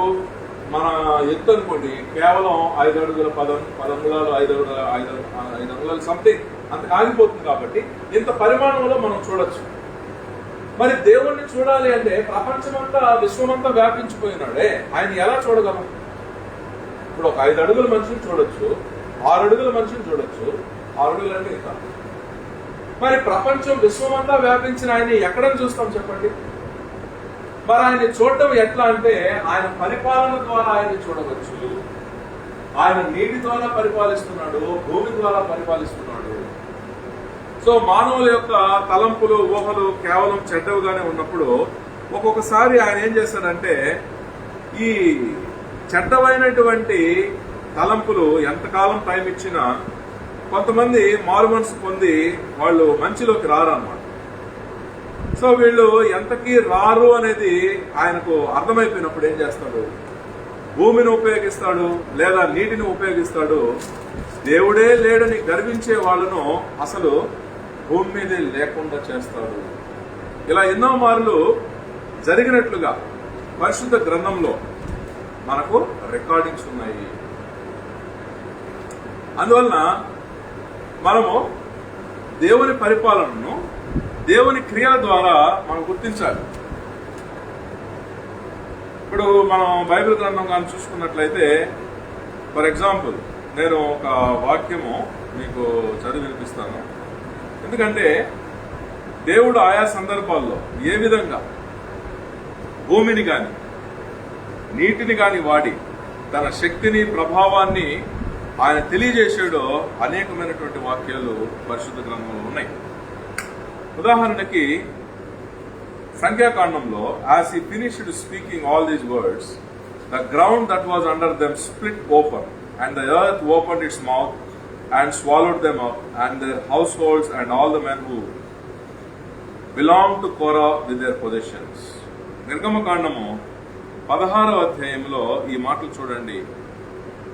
మన ఎత్తు అనుకోండి కేవలం 5 అడుగుల 10 అంగుళాలు 5 అంగుళాలు సంథింగ్ అంత ఆగిపోతుంది కాబట్టి ఇంత పరిమాణంలో మనం చూడొచ్చు. మరి దేవుణ్ణి చూడాలి అంటే ప్రపంచమంతా విశ్వమంతా వ్యాపించిపోయినాడే, ఆయన ఎలా చూడగలం? ఇప్పుడు ఒక 5 అడుగుల మనిషిని చూడొచ్చు, 6 అడుగుల మనిషిని చూడొచ్చు, 6 అడుగులు అంటే ఇంకా. మరి ప్రపంచం విశ్వమంతా వ్యాపించిన ఆయన ఎక్కడని చూస్తాం చెప్పండి? మరి ఆయన్ని చూడటం ఎట్లా అంటే ఆయన పరిపాలన ద్వారా ఆయన్ని చూడవచ్చు. ఆయన నీటి ద్వారా పరిపాలిస్తున్నాడు, భూమి ద్వారా పరిపాలిస్తున్నాడు. సో మానవుల యొక్క తలంపులు, ఊహలు కేవలం చెడ్డవుగానే ఉన్నప్పుడు ఒక్కొక్కసారి ఆయన ఏం చేస్తాడంటే ఈ చెడ్డమైనటువంటి తలంపులు ఎంతకాలం టైం ఇచ్చినా కొంతమంది మారు మనసు పొంది వాళ్ళు మంచిలోకి రారు అన్నమాట. సో వీళ్ళు ఎంతకీ రారు అనేది ఆయనకు అర్థమైపోయినప్పుడు ఏం చేస్తాడు? భూమిని ఉపయోగిస్తాడు లేదా నీటిని ఉపయోగిస్తాడు. దేవుడే లేడని గర్వించే వాళ్ళను అసలు భూమి మీదే లేకుండా చేస్తాడు. ఇలా ఎన్నో మార్లు జరిగినట్లుగా పరిశుద్ధ గ్రంథంలో మనకు రికార్డింగ్స్ ఉన్నాయి. అందువలన మనము దేవుని పరిపాలనను దేవుని క్రియల ద్వారా మనం గుర్తించాలి. ఇప్పుడు మనం బైబిల్ గ్రంథం కానీ చూసుకున్నట్లయితే ఫర్ ఎగ్జాంపుల్ నేను ఒక వాక్యము మీకు చదివి వినిపిస్తాను. ఎందుకంటే దేవుడు ఆయా సందర్భాల్లో ఏ విధంగా భూమిని కానీ నీటిని కానీ వాడి తన శక్తిని, ప్రభావాన్ని ఆయన తెలియజేసాడో అనేకమైనటువంటి వాక్యాలు పరిశుద్ధ గ్రంథంలో ఉన్నాయి. ఉదాహరణకి సంఖ్యాకాండంలో as he finished speaking all these words, the ground that was under them split open, and the earth opened its mouth and swallowed them up, and their households and all the men who belonged to Korah with their possessions. నిర్గమకాండము 16వ అధ్యాయంలో ఈ మాటలు చూడండి,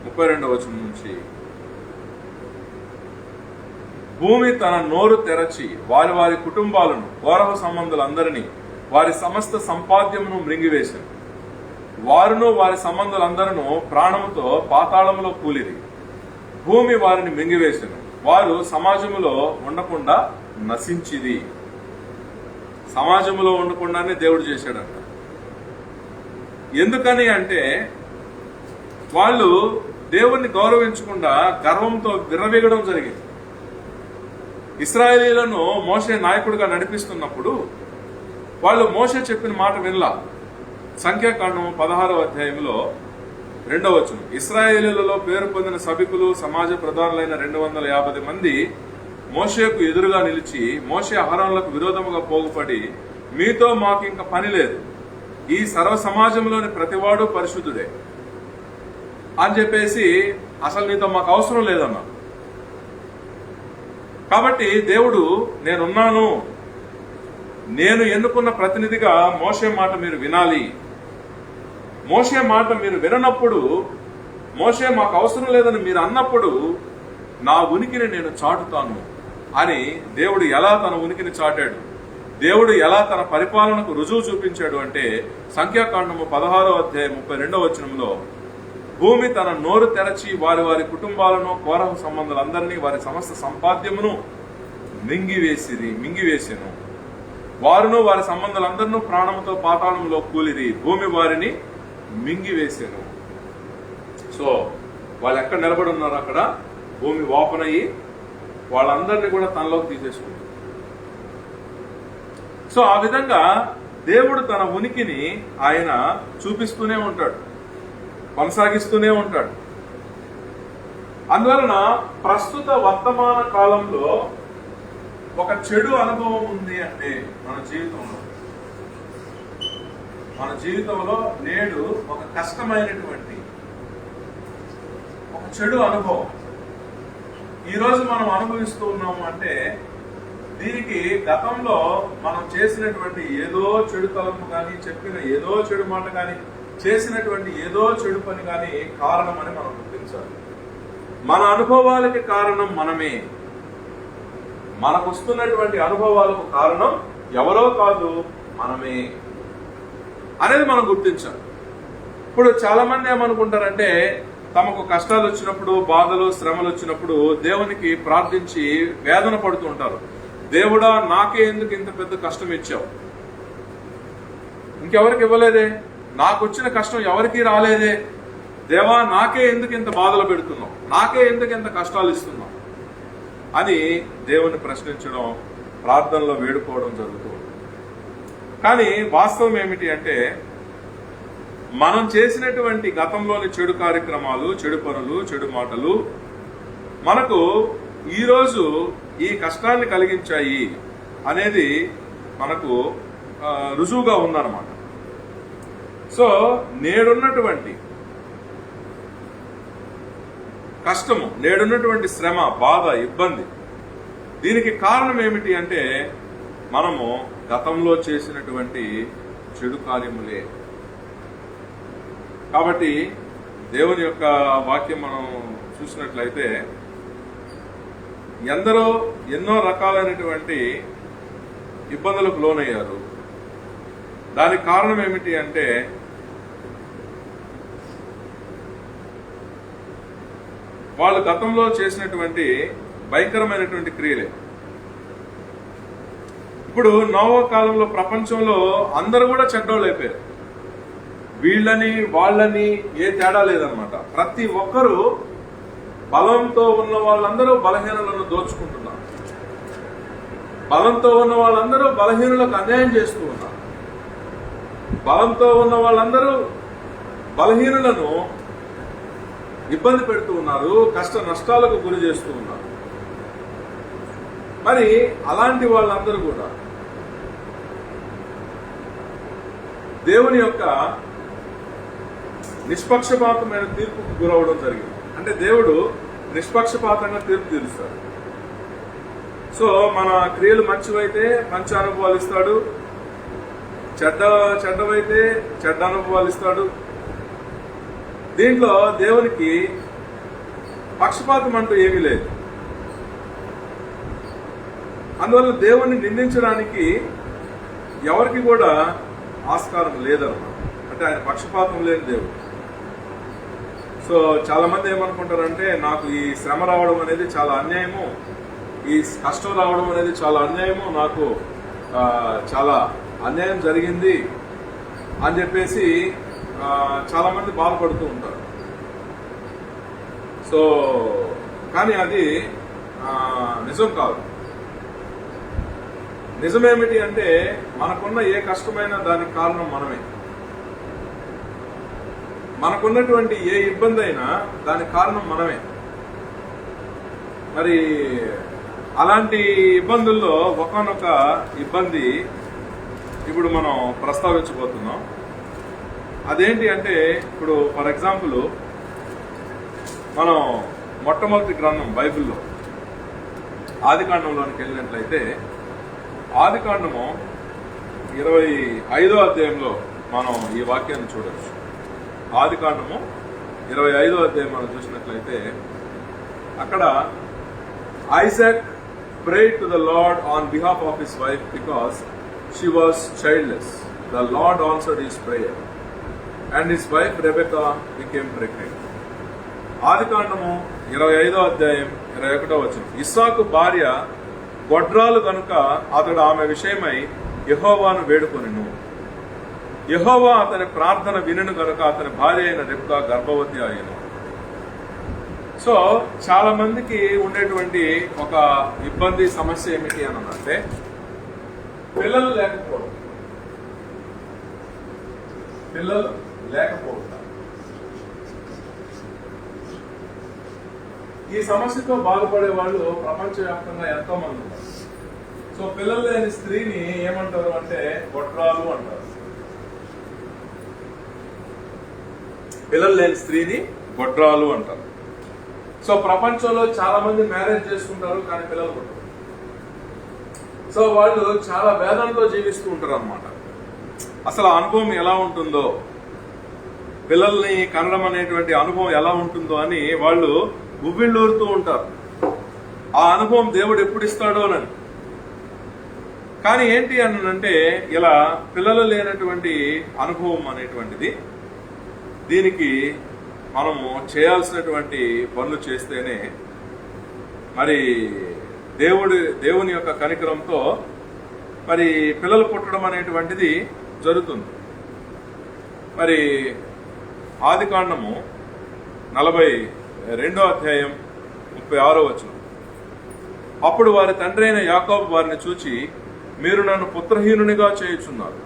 32వ వచనం నుంచి. భూమి తన నోరు తెరచి వారి వారి కుటుంబాలను, కోరహ సంబంధులందరినీ, వారి సమస్త సంపాద్యమును మృంగివేశారు. వారును వారి సంబంధులందరూ ప్రాణముతో పాతాళములో కూలిరి. భూమి వారిని మృంగివేశాను. వారు సమాజములో ఉండకుండా నశించిది. సమాజంలో ఉండకుండానే దేవుడు చేశాడంట. ఎందుకని అంటే వాళ్ళు దేవుణ్ణి గౌరవించకుండా గర్వంతో విర్రవీగడం జరిగింది. ఇశ్రాయేలీలను మోషే నాయకుడిగా నడిపిస్తున్నప్పుడు వాళ్ళు మోషే చెప్పిన మాట వినలా. సంఖ్యాకాండం 16వ అధ్యాయంలో 2వ వచనం, ఇశ్రాయేలీలలో పేరు పొందిన సభికులు సమాజ ప్రధానులైన 250 మంది మోషేకు ఎదురుగా నిలిచి మోషే అహరోనులకు విరోధముగా పోగుపడి, మీతో మాకు ఇంకా పని లేదు, ఈ సర్వ సమాజంలోని ప్రతివాడు పరిశుద్ధుడే అని చెప్పేసి అసలు నీతో మాకు అవసరం లేదన్నా. కాబట్టి దేవుడు నేనున్నాను, నేను ఎన్నుకున్న ప్రతినిధిగా మోషే మాట మీరు వినాలి. మోషే మాట మీరు విననప్పుడు, మోషే మాకు అవసరం లేదని మీరు అన్నప్పుడు నా ఉనికిని నేను చాటుతాను అని దేవుడు ఎలా తన ఉనికిని చాటాడు, దేవుడు ఎలా తన పరిపాలనకు రుజువు చూపించాడు అంటే సంఖ్యాకాండము 16వ అధ్యాయం 32వ వచనంలో, భూమి తన నోరు తెరచి వారి వారి కుటుంబాలను కోరహు సంబంధాలందరినీ వారి సమస్త సంపాద్యమును మింగివేసెను. వారును వారి సంబంధాలందరినూ ప్రాణముతో పాతాళంలో కూలిరి, భూమి వారిని మింగివేసెను. సో వాళ్ళు ఎక్కడ నిలబడి ఉన్నారు, అక్కడ భూమి ఓపెన్ అయ్యి వాళ్ళందరినీ కూడా తనలోకి తీసేసుకుంటారు. సో ఆ విధంగా దేవుడు తన ఉనికిని ఆయన చూపిస్తూనే ఉంటాడు, కొనసాగిస్తూనే ఉంటాడు. అందువలన ప్రస్తుత వర్తమాన కాలంలో ఒక చెడు అనుభవం ఉంది అంటే మన జీవితంలో నేడు ఒక కష్టమైనటువంటి ఒక చెడు అనుభవం ఈరోజు మనం అనుభవిస్తూ ఉన్నాము అంటే దీనికి గతంలో మనం చేసినటువంటి ఏదో చెడు తలంపు కానీ, చెప్పిన ఏదో చెడు మాట కానీ, చేసినటువంటి ఏదో చెడు పని కానీ కారణం అని మనం గుర్తించాలి. మన అనుభవాలకి కారణం మనమే. మనకు వస్తున్నటువంటి అనుభవాలకు కారణం ఎవరో కాదు, మనమే అనేది మనం గుర్తించాలి. ఇప్పుడు చాలా మంది ఏమనుకుంటారంటే తమకు కష్టాలు వచ్చినప్పుడు, బాధలు శ్రమలు వచ్చినప్పుడు దేవునికి ప్రార్థించి వేదన పడుతూ ఉంటారు. దేవుడా, నాకే ఎందుకు ఇంత పెద్ద కష్టం ఇచ్చావు, ఇంకెవరికి ఇవ్వలేదే, నాకు వచ్చిన కష్టం ఎవరికి రాలేదే, దేవా నాకే ఎందుకు ఇంత బాధలు పెడుతున్నావు, నాకే ఎందుకు ఇంత కష్టాలు ఇస్తున్నావు అని దేవుని ప్రశ్నించడం, ప్రార్థనలో వేడుకోవడం జరుగుతుంది. కానీ వాస్తవం ఏమిటి అంటే మనం చేసినటువంటి గతంలోని చెడు కార్యక్రమాలు, చెడు పనులు, చెడు మాటలు మనకు ఈరోజు ఈ కష్టాన్ని కలిగించాయి అనేది మనకు రుజువుగా ఉందన్నమాట. సో నేడున్నటువంటి కష్టము, నేడున్నటువంటి శ్రమ, బాధ, ఇబ్బంది, దీనికి కారణం ఏమిటి అంటే మనము గతంలో చేసినటువంటి చెడు కార్యములే. కాబట్టి దేవుని యొక్క వాక్యం మనం చూసినట్లయితే ఎందరో ఎన్నో రకాలైనటువంటి ఇబ్బందులకు లోనయ్యారు. దానికి కారణం ఏమిటి అంటే వాళ్ళు గతంలో చేసినటువంటి భయంకరమైనటువంటి క్రియలే. ఇప్పుడు నోవా కాలంలో ప్రపంచంలో అందరూ కూడా చెడ్డోళ్ళు అయిపోయారు. వీళ్ళని వాళ్ళని ఏ తేడా లేదనమాట. ప్రతి ఒక్కరూ బలంతో ఉన్న వాళ్ళందరూ బలహీనులను దోచుకుంటున్నారు, బలంతో ఉన్న వాళ్ళందరూ బలహీనులకు అన్యాయం చేస్తూ ఉన్నారు, బలంతో ఉన్న వాళ్ళందరూ బలహీనులను ఇబ్బంది పెడుతూ ఉన్నారు, కష్ట నష్టాలకు గురి చేస్తూ ఉన్నారు. మరి అలాంటి వాళ్ళందరూ కూడా దేవుని యొక్క నిష్పక్షపాతమైన తీర్పుకు గురవడం జరిగింది. అంటే దేవుడు నిష్పక్షపాతంగా తీర్పు తీరుస్తాడు. సో మన క్రియలు మంచివైతే మంచి అనుభవాలు ఇస్తాడు, చెడ్డవైతే చెడ్డ అనుభవాలు ఇస్తాడు. దీంట్లో దేవునికి పక్షపాతం అంటూ ఏమీ లేదు. అందువల్ల దేవుణ్ణి నిందించడానికి ఎవరికి కూడా ఆస్కారం లేదన్నమాట. అంటే ఆయన పక్షపాతం లేని దేవుడు. సో చాలా మంది ఏమనుకుంటారంటే నాకు ఈ శ్రమ రావడం అనేది చాలా అన్యాయము, ఈ కష్టం రావడం అనేది చాలా అన్యాయము, నాకు చాలా అన్యాయం జరిగింది అని చెప్పేసి చాలా మంది బాధపడుతూ ఉంటారు. సో కానీ అది నిజం కాదు. నిజమేమిటి అంటే మనకున్న ఏ కష్టమైనా దానికి కారణం మనమే. మనకున్నటువంటి ఏ ఇబ్బంది అయినా దానికి కారణం మనమే. మరి అలాంటి ఇబ్బందుల్లో ఒకానొక ఇబ్బంది ఇప్పుడు మనం ప్రస్తావించబోతున్నాం. అదేంటి అంటే ఇప్పుడు ఫర్ ఎగ్జాంపుల్ మనం మొట్టమొదటి గ్రంథం బైబిల్లో ఆదికాండంలోనికి వెళ్ళినట్లయితే ఆదికాండము 25వ అధ్యాయంలో మనం ఈ వాక్యాన్ని చూడవచ్చు. ఆదికాండము 25వ అధ్యాయం మనం చూసినట్లయితే అక్కడ Isaac prayed to the Lord on behalf of his wife because she was childless. The Lord answered his prayer and his wife Rebecca became pregnant. ఆదికాండము 25వ అధ్యాయం 21వ వచనం. ఇస్సాకు భార్య గొడ్రాలు కనుక అతడు ఆమె విషయమై యెహోవాను వేడుకొనెను. యెహోవా అతని ప్రార్థన వినెను గనుక అతని భార్య అయిన రెబ్కా గర్భవతి అయ్యెను. సో చాలా మందికి ఉండేటువంటి ఒక ఇబ్బంది సమస్య ఏమిటి అని అంటే పిల్లలు లేకపోవడం. ఈ సమస్యతో బాధపడే వాళ్ళు ప్రపంచవ్యాప్తంగా ఎంతో మంది ఉన్నారు. సో పిల్లలు లేని స్త్రీని ఏమంటారు అంటే గొడ్రాలు అంటారు. పిల్లలు లేని స్త్రీని గొడ్రాలు అంటారు. సో ప్రపంచంలో చాలా మంది మ్యారేజ్ చేసుకుంటారు కానీ పిల్లలు పుట్టరు. సో వాళ్ళు చాలా వేదనతో జీవిస్తూ ఉంటారు అన్నమాట. అసలు ఆ అనుభవం ఎలా ఉంటుందో, పిల్లల్ని కనడం అనేటువంటి అనుభవం ఎలా ఉంటుందో అని వాళ్ళు గువ్విళ్ళూరుతూ ఉంటారు. ఆ అనుభవం దేవుడు ఎప్పుడు ఇస్తాడో అని. కానీ ఏంటి అని అంటే ఇలా పిల్లలు లేనటువంటి అనుభవం అనేటువంటిది దీనికి మనము చేయాల్సినటువంటి పనులు చేస్తేనే మరి దేవుని యొక్క కనికరంతో మరి పిల్లలు పుట్టడం అనేటువంటిది జరుగుతుంది. మరి ఆదికాండము 42వ అధ్యాయం 36వ వచనం. అప్పుడు వారి తండ్రి అయిన యాకోబు వారిని చూచి, మీరు నన్ను పుత్రహీనునిగా చేయుచున్నారు.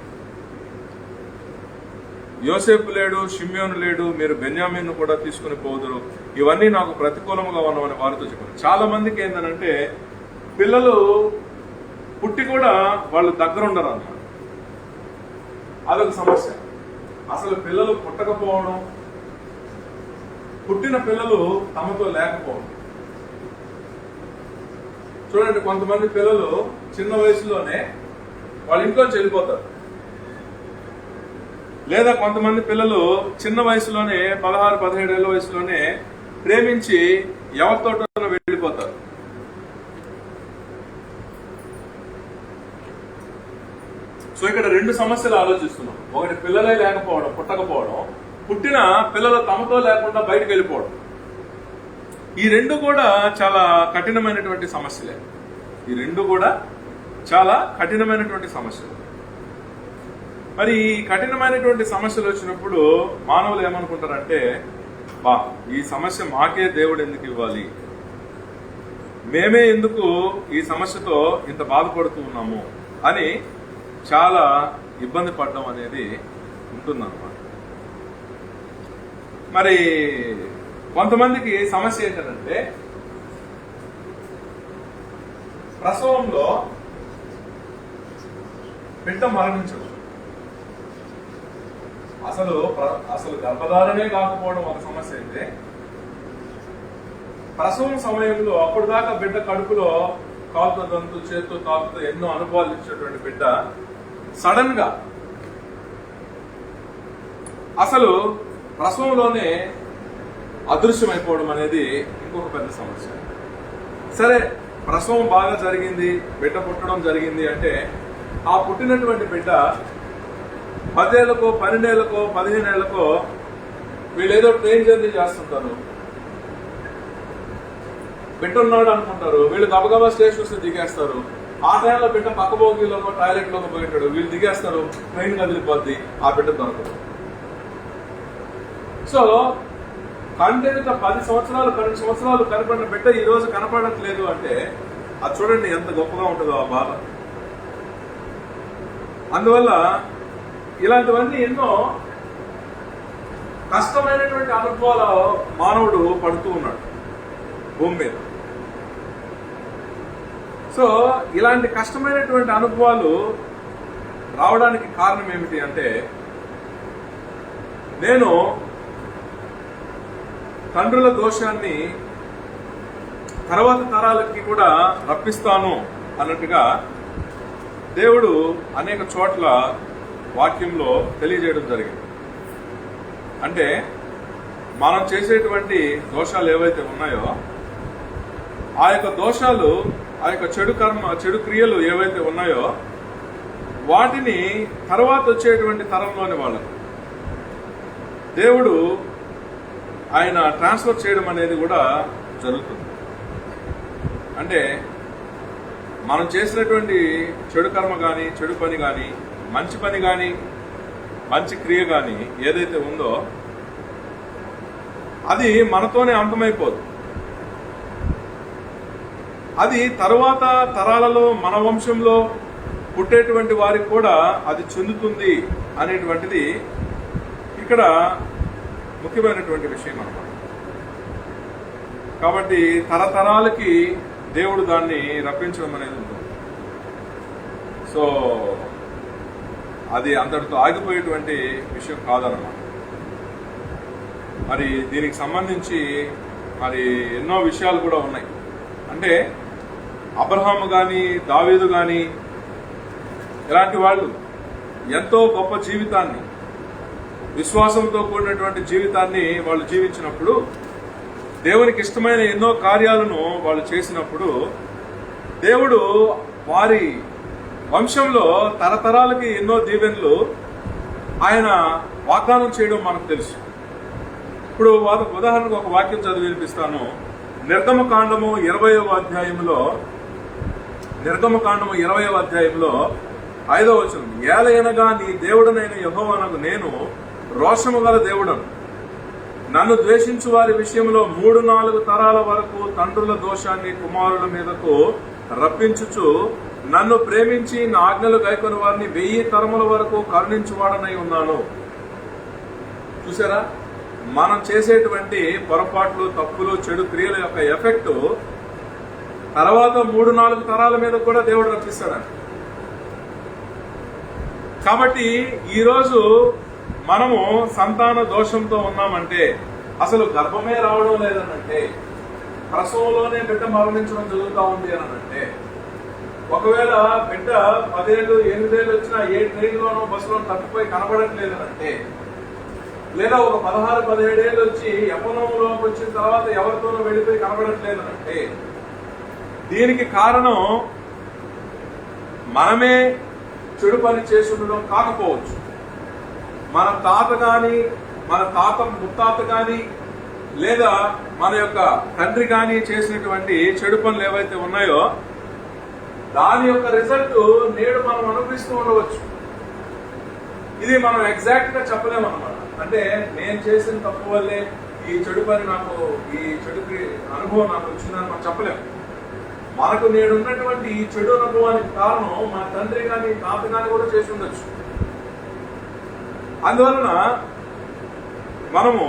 యోసేపు లేడు, షిమ్యోను లేడు, మీరు బెన్యామీను కూడా తీసుకుని పోదురు. ఇవన్నీ నాకు ప్రతికూలముగా ఉన్నవని వారితో చెప్పారు. చాలా మందికి ఏంటంటే పిల్లలు పుట్టి కూడా వాళ్ళు దగ్గర ఉండరు అన్నమాట. అదొక సమస్య. అసలు పిల్లలు పుట్టకపోవడం, పుట్టిన పిల్లలు తమతో లేకపోవడం. చూడండి, కొంతమంది పిల్లలు చిన్న వయసులోనే వాళ్ళ ఇంట్లో వెళ్ళిపోతారు. లేదా కొంతమంది పిల్లలు చిన్న వయసులోనే 16-17 ఏళ్ల వయసులోనే ప్రేమించి ఎవరితోటో వెళ్ళిపోతారు. సో ఇక్కడ రెండు సమస్యలు ఆలోచిస్తున్నాం. ఒకటి పిల్లలే లేకపోవడం, పుట్టకపోవడం, పుట్టిన పిల్లలు తమతో లేకుండా బయటకు వెళ్ళిపోవడం. ఈ రెండు కూడా చాలా కఠినమైనటువంటి సమస్యలే. ఈ రెండు కూడా చాలా కఠినమైనటువంటి సమస్యలు. మరి ఈ కఠినమైనటువంటి సమస్యలు వచ్చినప్పుడు మానవులు ఏమనుకుంటారంటే, ఈ సమస్య మాకే దేవుడు ఎందుకు ఇవ్వాలి, మేమే ఎందుకు ఈ సమస్యతో ఇంత బాధపడుతూ ఉన్నాము అని చాలా ఇబ్బంది పడడం అనేది ఉంటుందన్నమాట. మరి కొంతమందికి సమస్య ఏంటంటే ప్రసవంలో బిడ్డ మరణించదు. అసలు గర్భధారణే కాకపోవడం ఒక సమస్య అయితే, ప్రసవం సమయంలో అప్పటిదాకా బిడ్డ కడుపులో కాలుతో దంతు, చేతితో తాకుతో ఎన్నో అనుభవాలు ఇచ్చినటువంటి బిడ్డ సడన్ గా అసలు ప్రసవంలోనే అదృశ్యమైపోవడం అనేది ఇంకొక పెద్ద సమస్య. సరే, ప్రసవం బాగా జరిగింది, బిడ్డ పుట్టడం జరిగింది అంటే ఆ పుట్టినటువంటి బిడ్డ 10 ఏళ్లకో 12 ఏళ్లకో 15 ఏళ్లకో వీళ్ళు ఏదో ట్రైన్ జర్నీ చేస్తుంటారు. బిడ్డ ఉన్నాడు అనుకుంటారు, వీళ్ళు గబగబా స్టేషన్స్ దిగేస్తారు. ఆ టైంలో బిడ్డ పక్క బోగిలోకి టాయిలెట్ లోకి పోయింటాడు, వీళ్ళు దిగేస్తారు, ట్రైన్ కదిలిపోద్ది, ఆ బిడ్డ దొరకదు. సో కంటెంట్ 10 సంవత్సరాలు 12 సంవత్సరాలు కనపడిన బిడ్డ ఈ రోజు కనపడట్లేదు అంటే అది చూడండి ఎంత గొప్పగా ఉంటుందో ఆ బాధ. అందువల్ల ఇలాంటివన్నీ ఎన్నో కష్టమైనటువంటి అనుభవాలు మానవుడు పడుతూ ఉన్నాడు భూమి మీద. సో ఇలాంటి కష్టమైనటువంటి అనుభవాలు రావడానికి కారణం ఏమిటి అంటే, నేను తండ్రుల దోషాన్ని తర్వాత తరాలకి కూడా రప్పిస్తాను అన్నట్టుగా దేవుడు అనేక చోట్ల వాక్యంలో తెలియజేయడం జరిగింది. అంటే మనం చేసేటువంటి దోషాలు ఏవైతే ఉన్నాయో ఆ యొక్క దోషాలు, ఆ యొక్క చెడు క్రియలు ఏవైతే ఉన్నాయో వాటిని తర్వాత వచ్చేటువంటి తరంలోని వాళ్ళకు దేవుడు ఆయన ట్రాన్స్ఫర్ చేయడం అనేది కూడా జరుగుతుంది. అంటే మనం చేసినటువంటి చెడు కర్మ కానీ, చెడు పని కానీ, మంచి పని కానీ, మంచి క్రియ కానీ ఏదైతే ఉందో అది మనతోనే అంతమైపోదు. అది తరువాత తరాలలో మన వంశంలో పుట్టేటువంటి వారికి కూడా అది చెందుతుంది అనేటువంటిది ఇక్కడ ముఖ్యమైనటువంటి విషయం అన్నమాట. కాబట్టి తరతరాలకి దేవుడు దాన్ని రప్పించడం అనేది ఉంటుంది. సో అది అంతటితో ఆగిపోయేటువంటి విషయం కాదన్నమాట. మరి దీనికి సంబంధించి మరి ఎన్నో విషయాలు కూడా ఉన్నాయి. అంటే అబ్రహాము కానీ, దావీదు కానీ ఇలాంటి వాళ్ళు ఎంతో గొప్ప జీవితాన్ని, విశ్వాసంతో కూడినటువంటి జీవితాన్ని వాళ్ళు జీవించినప్పుడు, దేవునికి ఇష్టమైన ఎన్నో కార్యాలను వాళ్ళు చేసినప్పుడు దేవుడు వారి వంశంలో తరతరాలకి ఎన్నో దీవెనలు ఆయన వాగ్దానం చేయడం మనకు తెలుసు. ఇప్పుడు ఉదాహరణకు ఒక వాక్యం చదివి వినిపిస్తాను. నిర్గమకాండము 20వ అధ్యాయంలో 5వ వచనం, ఏలయనగా నీ దేవుడనైన యెహోవానగు నేను రోషము గల దేవుడను, నన్ను ద్వేషించు వారి విషయంలో 3-4 తరాల వరకు తండ్రుల దోషాన్ని కుమారుల మీదకు రప్పించుచు, నన్ను ప్రేమించి నా ఆజ్ఞలు గైకొని వారిని 1000 తరముల వరకు కరుణించువాడనై ఉన్నాను. చూసారా, మనం చేసేటువంటి పొరపాట్లు, తప్పులు, చెడు క్రియల యొక్క ఎఫెక్ట్ తర్వాత 3-4 తరాల మీద కూడా దేవుడు రప్పిస్తాడు. కాబట్టి ఈరోజు మనము సంతాన దోషంతో ఉన్నామంటే, అసలు గర్భమే రావడం లేదనంటే, ప్రసవంలోనే బిడ్డ మరణించడం జరుగుతూ ఉంది అని అంటే, ఒకవేళ బిడ్డ 10 ఏళ్ళు 8 ఏళ్ళు వచ్చినా ఏ ట్రైన్లోనో బస్సులో తప్పిపోయి కనబడట్లేదనంటే, లేదా ఒక 16-17 ఏళ్ళు వచ్చి యవ్వనంలోకి వచ్చిన తర్వాత ఎవరితోనో వెళ్ళిపోయి కనబడట్లేదనంటే, దీనికి కారణం మనమే చెడు పని చేసి ఉండడం కాకపోవచ్చు. మన తాత గాని, మన తాత ముత్తాత గాని, లేదా మన యొక్క తండ్రి గాని చేసినటువంటి చెడు పనులు ఏవైతే ఉన్నాయో దాని యొక్క రిజల్ట్ నేడు మనం అనుభవిస్తూ ఉండవచ్చు. ఇది మనం ఎగ్జాక్ట్ గా చెప్పలేము అన్నమాట. అంటే నేను చేసిన తప్పు వల్లే ఈ చెడు పని నాకు, ఈ చెడు అనుభవం నాకు వచ్చిందని మనం చెప్పలేము. మనకు నేడున్నటువంటి ఈ చెడు అనుభవానికి కారణం మన తండ్రి కానీ, తాత కానీ కూడా చేసి ఉండొచ్చు. అందువలన మనము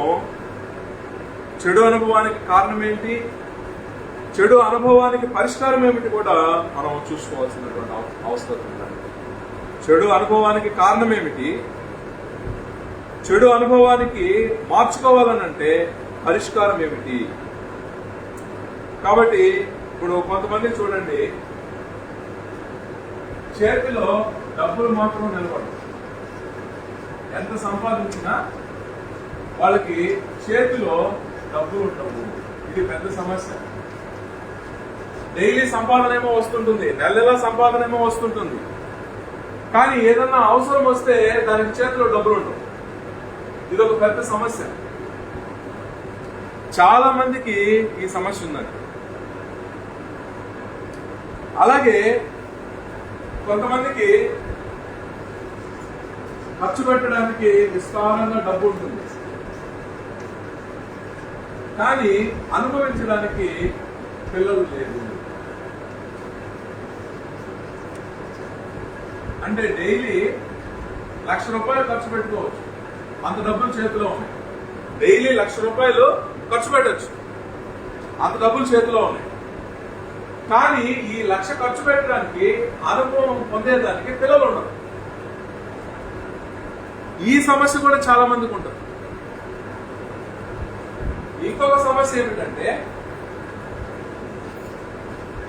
చెడు అనుభవానికి కారణం ఏంటి, చెడు అనుభవానికి పరిష్కారం ఏమిటి కూడా మనం చూసుకోవాల్సినటువంటి అవసరం ఉంది. చెడు అనుభవానికి కారణం ఏమిటి, చెడు అనుభవానికి మార్చుకోవాలనంటే పరిష్కారం ఏమిటి. కాబట్టి ఇప్పుడు కొంతమంది చూడండి, చేతిలో డబ్బులు మాత్రం నిలబడదు. ఎంత సంపాదించినా వాళ్ళకి చేతిలో డబ్బులు ఉండవు. ఇది పెద్ద సమస్య. డైలీ సంపాదన ఏమో వస్తుంటుంది, నెల సంపాదన ఏమో వస్తుంటుంది, కానీ ఏదన్నా అవసరం వస్తే దానికి చేతిలో డబ్బులు ఉండవు. ఇది ఒక పెద్ద సమస్య. చాలా మందికి ఈ సమస్య ఉందండి. అలాగే కొంతమందికి ఖర్చు పెట్టడానికి విస్తారంగా డబ్బు ఉంటుంది, కానీ అనుభవించడానికి పిల్లలు లేదు. అంటే డైలీ ₹1,00,000 ఖర్చు పెట్టుకోవచ్చు, అంత డబ్బులు చేతిలో ఉన్నాయి. డైలీ ₹1,00,000 ఖర్చు పెట్టచ్చు, అంత డబ్బులు చేతిలో ఉన్నాయి. కానీ ఈ 1,00,000 ఖర్చు పెట్టడానికి అనుభవం పొందేదానికి పిల్లలు ఉండరు. ఈ సమస్య కూడా చాలా మందికి ఉంటుంది. ఇంకొక సమస్య ఏమిటంటే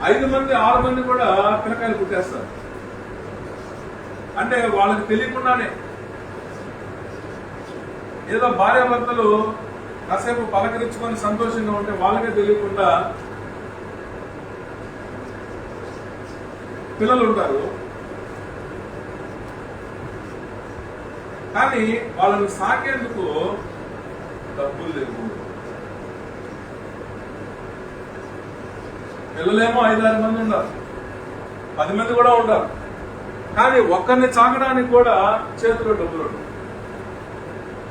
5 మంది 6 మంది కూడా పిల్లకాయలు పుట్టేస్తారు. అంటే వాళ్ళకి తెలియకుండానే ఏదో భార్యాభర్తలు కాసేపు పలకరించుకొని సంతోషంగా ఉంటే వాళ్ళకే తెలియకుండా పిల్లలు ఉంటారు. కానీ వాళ్ళని సాకేందుకు డబ్బులు లేవు. పిల్లలేమో 5-6 మంది ఉంటారు, 10 మంది కూడా ఉంటారు. కానీ ఒక్కరిని చాకడానికి కూడా చేతిలో డబ్బులు ఉంటాయి.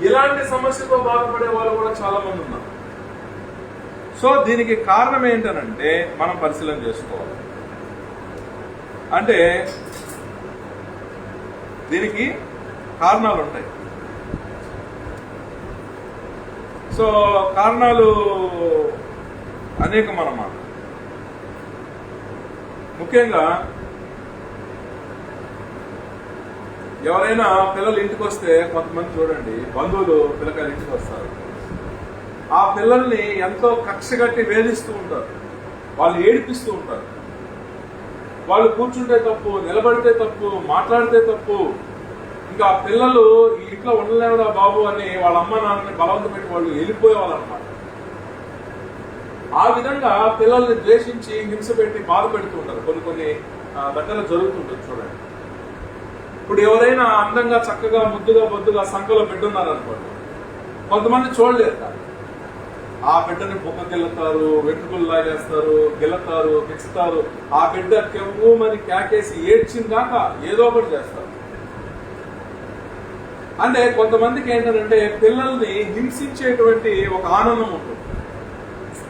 ఇలాంటి సమస్యతో బాధపడే వాళ్ళు కూడా చాలా మంది ఉన్నారు. సో దీనికి కారణం ఏంటనంటే మనం పరిశీలన చేసుకోవాలి. అంటే దీనికి కారణాలు ఉంటాయి. సో కారణాలు అనేకం అన్నమాట. ముఖ్యంగా ఎవరైనా పిల్లలు ఇంటికి వస్తే కొంతమంది చూడండి, బంధువులు పిల్లకాయలు ఇంటికి వస్తారు. ఆ పిల్లల్ని ఎంతో కక్ష కట్టి వేధిస్తూ ఉంటారు, వాళ్ళు ఏడిపిస్తూ ఉంటారు. వాళ్ళు కూర్చుంటే తప్పు, నిలబడితే తప్పు, మాట్లాడితే తప్పు. ఇంకా పిల్లలు ఈ ఇంట్లో ఉండలేదా బాబు అని వాళ్ళ అమ్మ నాన్నని బలవంత పెట్టి వాళ్ళు వెళ్ళిపోయేవాళ్ళు అనమాట. ఆ విధంగా పిల్లల్ని ద్వేషించి హింస పెట్టి బాధ పెడుతూ ఉంటారు. కొన్ని దగ్గర జరుగుతుంటుంది చూడండి. ఇప్పుడు ఎవరైనా అందంగా చక్కగా ముద్దుగా బొద్దుగా సంఖలో బిడ్డున్నారనుకోండి, కొంతమంది చూడలేరు. ఆ బిడ్డని బుక్క గిల్లుతారు, వెంట్రుకలు లాగేస్తారు, గిల్లతారు, పిచ్చుతారు. ఆ బిడ్డ కెవ్వుమని కేకేసి ఏడ్చిందాక ఏదో ఒకటి చేస్తారు. అంటే కొంతమందికి ఏంటంటే పిల్లల్ని హింసించేటువంటి ఒక ఆనందం ఉంటుంది.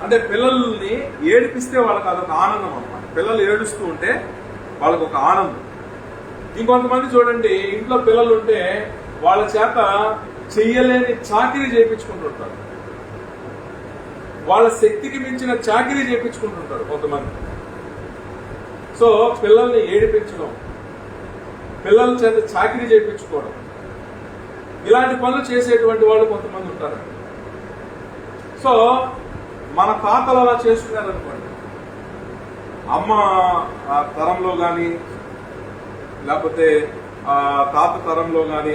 అంటే పిల్లల్ని ఏడిపిస్తే వాళ్ళకి అదొక ఆనందం అన్నమాట. పిల్లలు ఏడుస్తూ ఉంటే వాళ్ళకు ఒక ఆనందం. ఇంకొంతమంది చూడండి, ఇంట్లో పిల్లలు ఉంటే వాళ్ళ చేత చెయ్యలేని చాకిరీ చేయించుకుంటుంటారు. వాళ్ళ శక్తికి మించిన చాకిరీ చేయించుకుంటుంటారు కొంతమంది. సో పిల్లల్ని ఏడిపించడం, పిల్లల చేత చాకిరీ చేయించుకోవడం, ఇలాంటి పనులు చేసేటువంటి వాళ్ళు కొంతమంది ఉంటారు. సో మన తాతలు అలా చేస్తున్నారనుకోండి, అమ్మ తరంలో కానీ లేకపోతే తాత తరంలో కానీ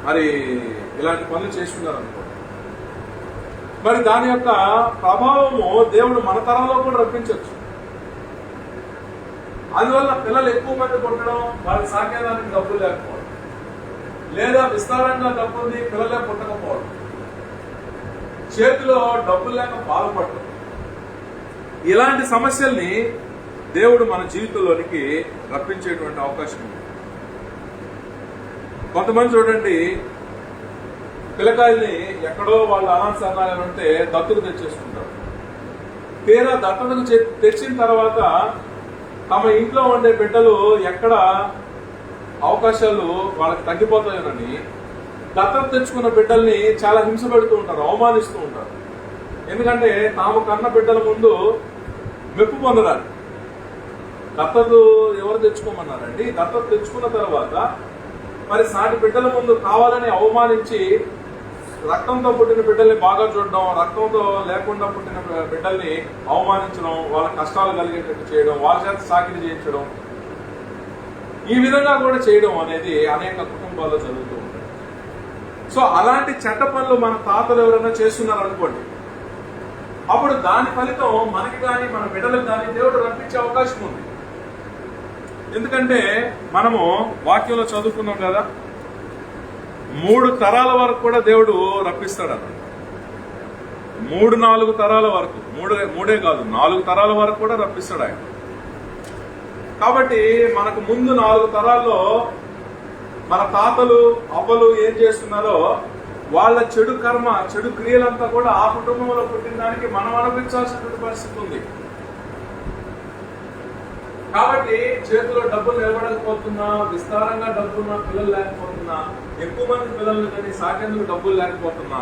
మరి ఇలాంటి పనులు చేస్తున్నారనుకోండి, మరి దాని యొక్క ప్రభావము దేవుడు మన తరంలో కూడా రప్పించవచ్చు. అందువల్ల పిల్లలు ఎక్కువ మంది పుట్టడం, వాళ్ళని సాకేదానికి డబ్బులు లేకపోవడం, లేదా విస్తారంగా డబ్బుంది పిల్లలే పుట్టకపోవడం, చేతిలో డబ్బులు లేక బాధపడటం, ఇలాంటి సమస్యల్ని దేవుడు మన జీవితంలోనికి రప్పించేటువంటి అవకాశం ఉంది. కొంతమంది చూడండి, పిల్లకాయల్ని ఎక్కడో వాళ్ళ అనాథ శరణాలయాలు ఉంటే దత్తుకు తెచ్చేసుకుంటారు. తీరా దత్తతకు తెచ్చిన తర్వాత తమ ఇంట్లో ఉండే బిడ్డలు ఎక్కడ అవకాశాలు వాళ్ళకి తగ్గిపోతాయని దత్తత తెచ్చుకున్న బిడ్డల్ని చాలా హింస పెడుతూ ఉంటారు, అవమానిస్తూ ఉంటారు. ఎందుకంటే తాము కన్న బిడ్డల ముందు మెప్పు పొందరాలి. దత్తత ఎవరు తెచ్చుకోమన్నారండి? దత్తత తెచ్చుకున్న తర్వాత మరి సాటి బిడ్డల ముందు కావాలని అవమానించి రక్తంతో పుట్టిన బిడ్డల్ని బాగా చూడడం, రక్తంతో లేకుండా పుట్టిన బిడ్డల్ని అవమానించడం, వాళ్ళ కష్టాలు కలిగేటట్టు చేయడం, వాళ్ళ చేత సాకిరీ చేయించడం, ఈ విధంగా కూడా చేయడం అనేది అనేక కుటుంబాల్లో జరుగుతూ ఉంటుంది. సో అలాంటి చెడ్డ పనులు మన తాతలు ఎవరైనా చేస్తున్నారు అనుకోండి, అప్పుడు దాని ఫలితం మనకి కానీ మన బిడ్డలకు కానీ దేవుడు రప్పించే అవకాశం ఉంది. ఎందుకంటే మనము వాక్యంలో చదువుకున్నాం కదా, 3 తరాల వరకు కూడా దేవుడు రప్పిస్తాడు అన్నమాట. 3-4 తరాల వరకు, మూడే కాదు 4 తరాల వరకు కూడా రప్పిస్తాడు ఆయన. కాబట్టి మనకు ముందు 4 తరాల్లో మన తాతలు అవ్వలు ఏం చేస్తున్నారో వాళ్ళ చెడు కర్మ, చెడు క్రియలంతా కూడా ఆ కుటుంబంలో పుట్టిన దానికి మనం అనుభవించాల్సినటువంటి పరిస్థితి ఉంది. కాబట్టి చేతిలో డబ్బులు నిలబడకపోతున్నా, విస్తారంగా డబ్బున్నా, పిల్లలు లేకపోతున్నా, ఎక్కువ మంది పిల్లలు కానీ సాకేందుకు డబ్బులు లేకపోతున్నా,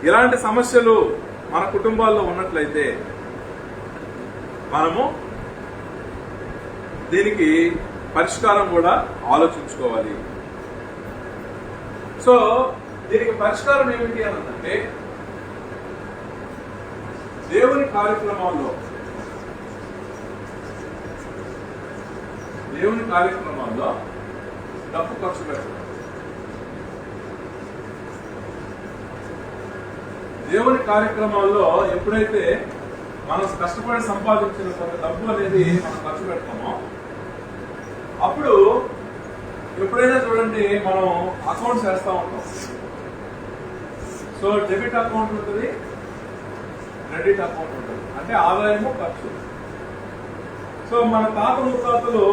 ఇలాంటి సమస్యలు మన కుటుంబాల్లో ఉన్నట్లయితే మనము దీనికి పరిష్కారం కూడా ఆలోచించుకోవాలి. సో దీనికి పరిష్కారం ఏమిటి అనంటే, దేవుని కార్యక్రమాల్లో డబ్బు ఖర్చు పెట్టడం. దేవుని కార్యక్రమాల్లో ఎప్పుడైతే మనం కష్టపడి సంపాదించిన కొంత డబ్బు అనేది మనం ఖర్చు పెడతామో, అప్పుడు ఎప్పుడైనా చూడండి మనం అకౌంట్స్ వేస్తూ ఉంటాం. సో డెబిట్ అకౌంట్ ఉంటుంది, క్రెడిట్ అకౌంట్ ఉంటుంది. అంటే ఆదాయము, ఖర్చు. సో మన తాత ముత్తాతలు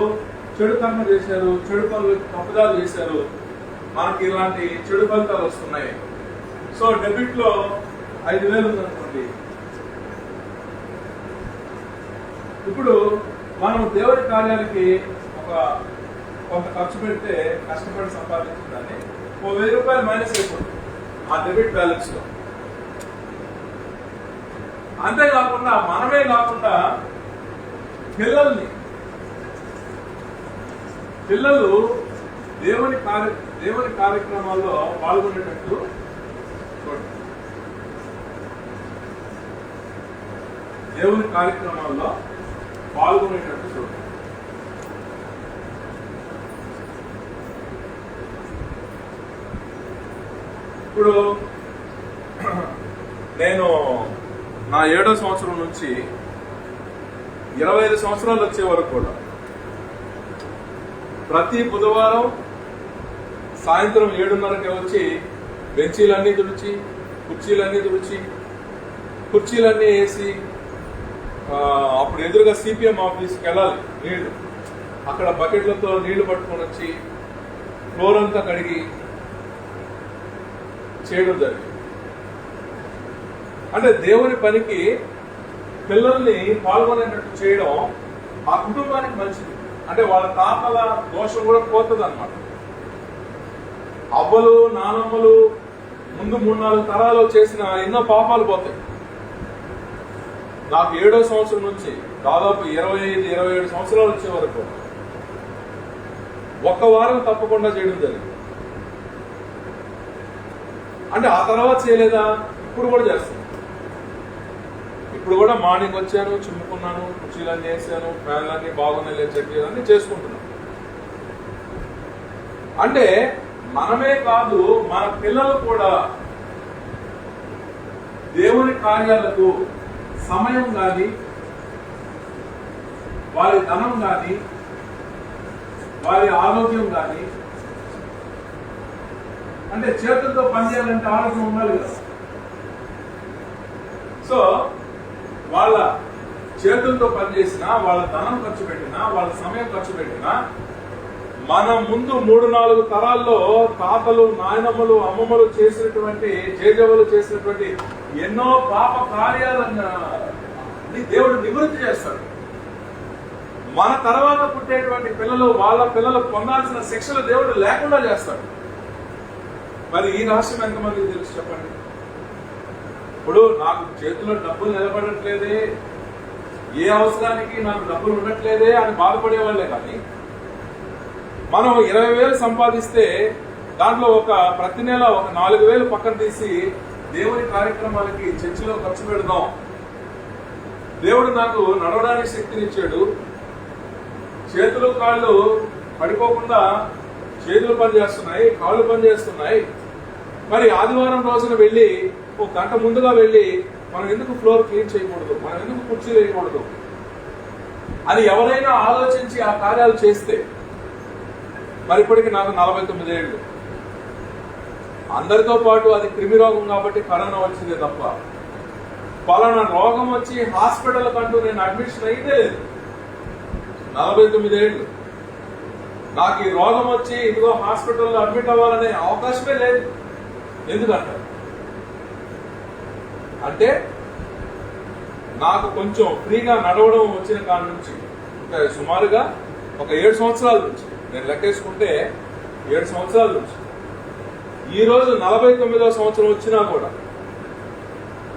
చెడు కర్మ చేశారు, చెడు పనులు తప్పుదాలు చేశారు, మనకి ఇలాంటి చెడు ఫలితాలు వస్తున్నాయి. సో డెబిట్ లో 5,000 ఉందనుకోండి. ఇప్పుడు మనం దేవుడి కార్యాలకి కొంత ఖర్చు పెడితే, కష్టపడి సంపాదించిందని 1,000 రూపాయలు మైనస్ అయిపోతుంది ఆ డెబిట్ బ్యాలెన్స్ లో. అంతేకాకుండా మనమే కాకుండా పిల్లలు దేవుని కార్యక్రమాల్లో పాల్గొనేటట్టు చూడండి. దేవుని కార్యక్రమాల్లో పాల్గొనేటట్టు చూడండి. ఇప్పుడు నేను నా 7వ సంవత్సరం నుంచి 25 సంవత్సరాలు వచ్చే వరకు కూడా ప్రతి బుధవారం సాయంత్రం 7:30కి వచ్చి బెంచీలన్నీ తుడిచి, కుర్చీలన్నీ వేసి, అప్పుడు ఎదురుగా సిపిఎం ఆఫీస్కి వెళ్ళాలి. నీళ్లు అక్కడ బకెట్లతో నీళ్లు పట్టుకొని వచ్చి ఫ్లోర్ అంతా కడిగి చేయడం జరిగింది. అంటే దేవుని పనికి పిల్లల్ని పాల్గొనేటట్టు చేయడం ఆ కుటుంబానికి మంచిది. అంటే వాళ్ళ తాతల దోషం కూడా పోతుంది అన్నమాట. అవ్వలు, నానమ్మలు ముందు 3-4 తరాలు చేసిన ఎన్నో పాపాలు పోతాయి. నాకు 7వ సంవత్సరం నుంచి దాదాపు 25-27 సంవత్సరాలు వచ్చే వరకు ఒక్క వారం తప్పకుండా చేయడం జరిగింది. అంటే ఆ తర్వాత చేయలేదా? ఇప్పుడు కూడా చేస్తాను. ఇప్పుడు కూడా మార్నింగ్ వచ్చాను, చిమ్ముకున్నాను, కుర్చీలన్నీ వేసాను, ఫ్యాన్లన్నీ బాగున్నాయి లేదు చెక్ అన్నీ చేసుకుంటున్నాను. అంటే మనమే కాదు, మన పిల్లలు కూడా దేవుని కార్యాలకు సమయం కానీ, వారి ధనం కానీ, వారి ఆరోగ్యం కానీ, అంటే చేతులతో పనిచేయాలంటే ఆరోగ్యం ఉండాలి కదా. సో వాళ్ళ చేతులతో పనిచేసినా, వాళ్ళ ధనం ఖర్చు పెట్టినా, వాళ్ళ సమయం ఖర్చు పెట్టినా, మన ముందు 3-4 తరాల్లో తాతలు, నాయనమ్మలు, అమ్మమ్మలు చేసినటువంటి, జేజవులు చేసినటువంటి ఎన్నో పాప కార్యాలను దేవుడు నివృత్తి చేస్తాడు. మన తర్వాత పుట్టేటువంటి పిల్లలు, వాళ్ళ పిల్లలు పొందాల్సిన శిక్షలు దేవుడు లేకుండా చేస్తాడు. మరి ఈ రహస్యం ఎంతమందికి తెలుసు చెప్పండి? ఇప్పుడు నాకు చేతిలో డబ్బులు నిలబడట్లేదే, ఏ అవసరానికి నాకు డబ్బులు ఉండట్లేదే అని బాధపడే వాళ్ళే. కానీ మనం 20,000 సంపాదిస్తే దాంట్లో ప్రతి నెల 4,000 పక్కన తీసి దేవుని కార్యక్రమాలకి చర్చిలో ఖర్చు పెడదాం. దేవుడు నాకు నడవడానికి శక్తినిచ్చాడు. చేతులు కాళ్ళు పడిపోకుండా చేతులు పనిచేస్తున్నాయి, కాళ్ళు పనిచేస్తున్నాయి. మరి ఆదివారం రోజున వెళ్ళి 1 గంట ముందుగా వెళ్ళి మనం ఎందుకు ఫ్లోర్ క్లీన్ చేయకూడదు, మనం ఎందుకు కుర్చీలు వేయకూడదు అని ఎవరైనా ఆలోచించి ఆ కార్యాలు చేస్తే, మరి ఇప్పటికి నాకు 49 ఏళ్ళు. అందరితో పాటు అది క్రిమి రోగం కాబట్టి కరోనా వచ్చిందే తప్ప పలానా రోగం వచ్చి హాస్పిటల్ కంటూ నేను అడ్మిషన్ అయితే లేదు. 49 ఏళ్ళు నాకు ఈ రోగం వచ్చి ఇదిగో హాస్పిటల్లో అడ్మిట్ అవ్వాలనే అవకాశమే లేదు. ఎందుకంటారు అంటే నాకు కొంచెం ఫ్రీగా నడవడం వచ్చిన కాడి నుంచి సుమారుగా ఒక 7 సంవత్సరాల నుంచి నేను లెక్కేసుకుంటే 7 సంవత్సరాల నుంచి ఈ రోజు 49వ సంవత్సరం వచ్చినా కూడా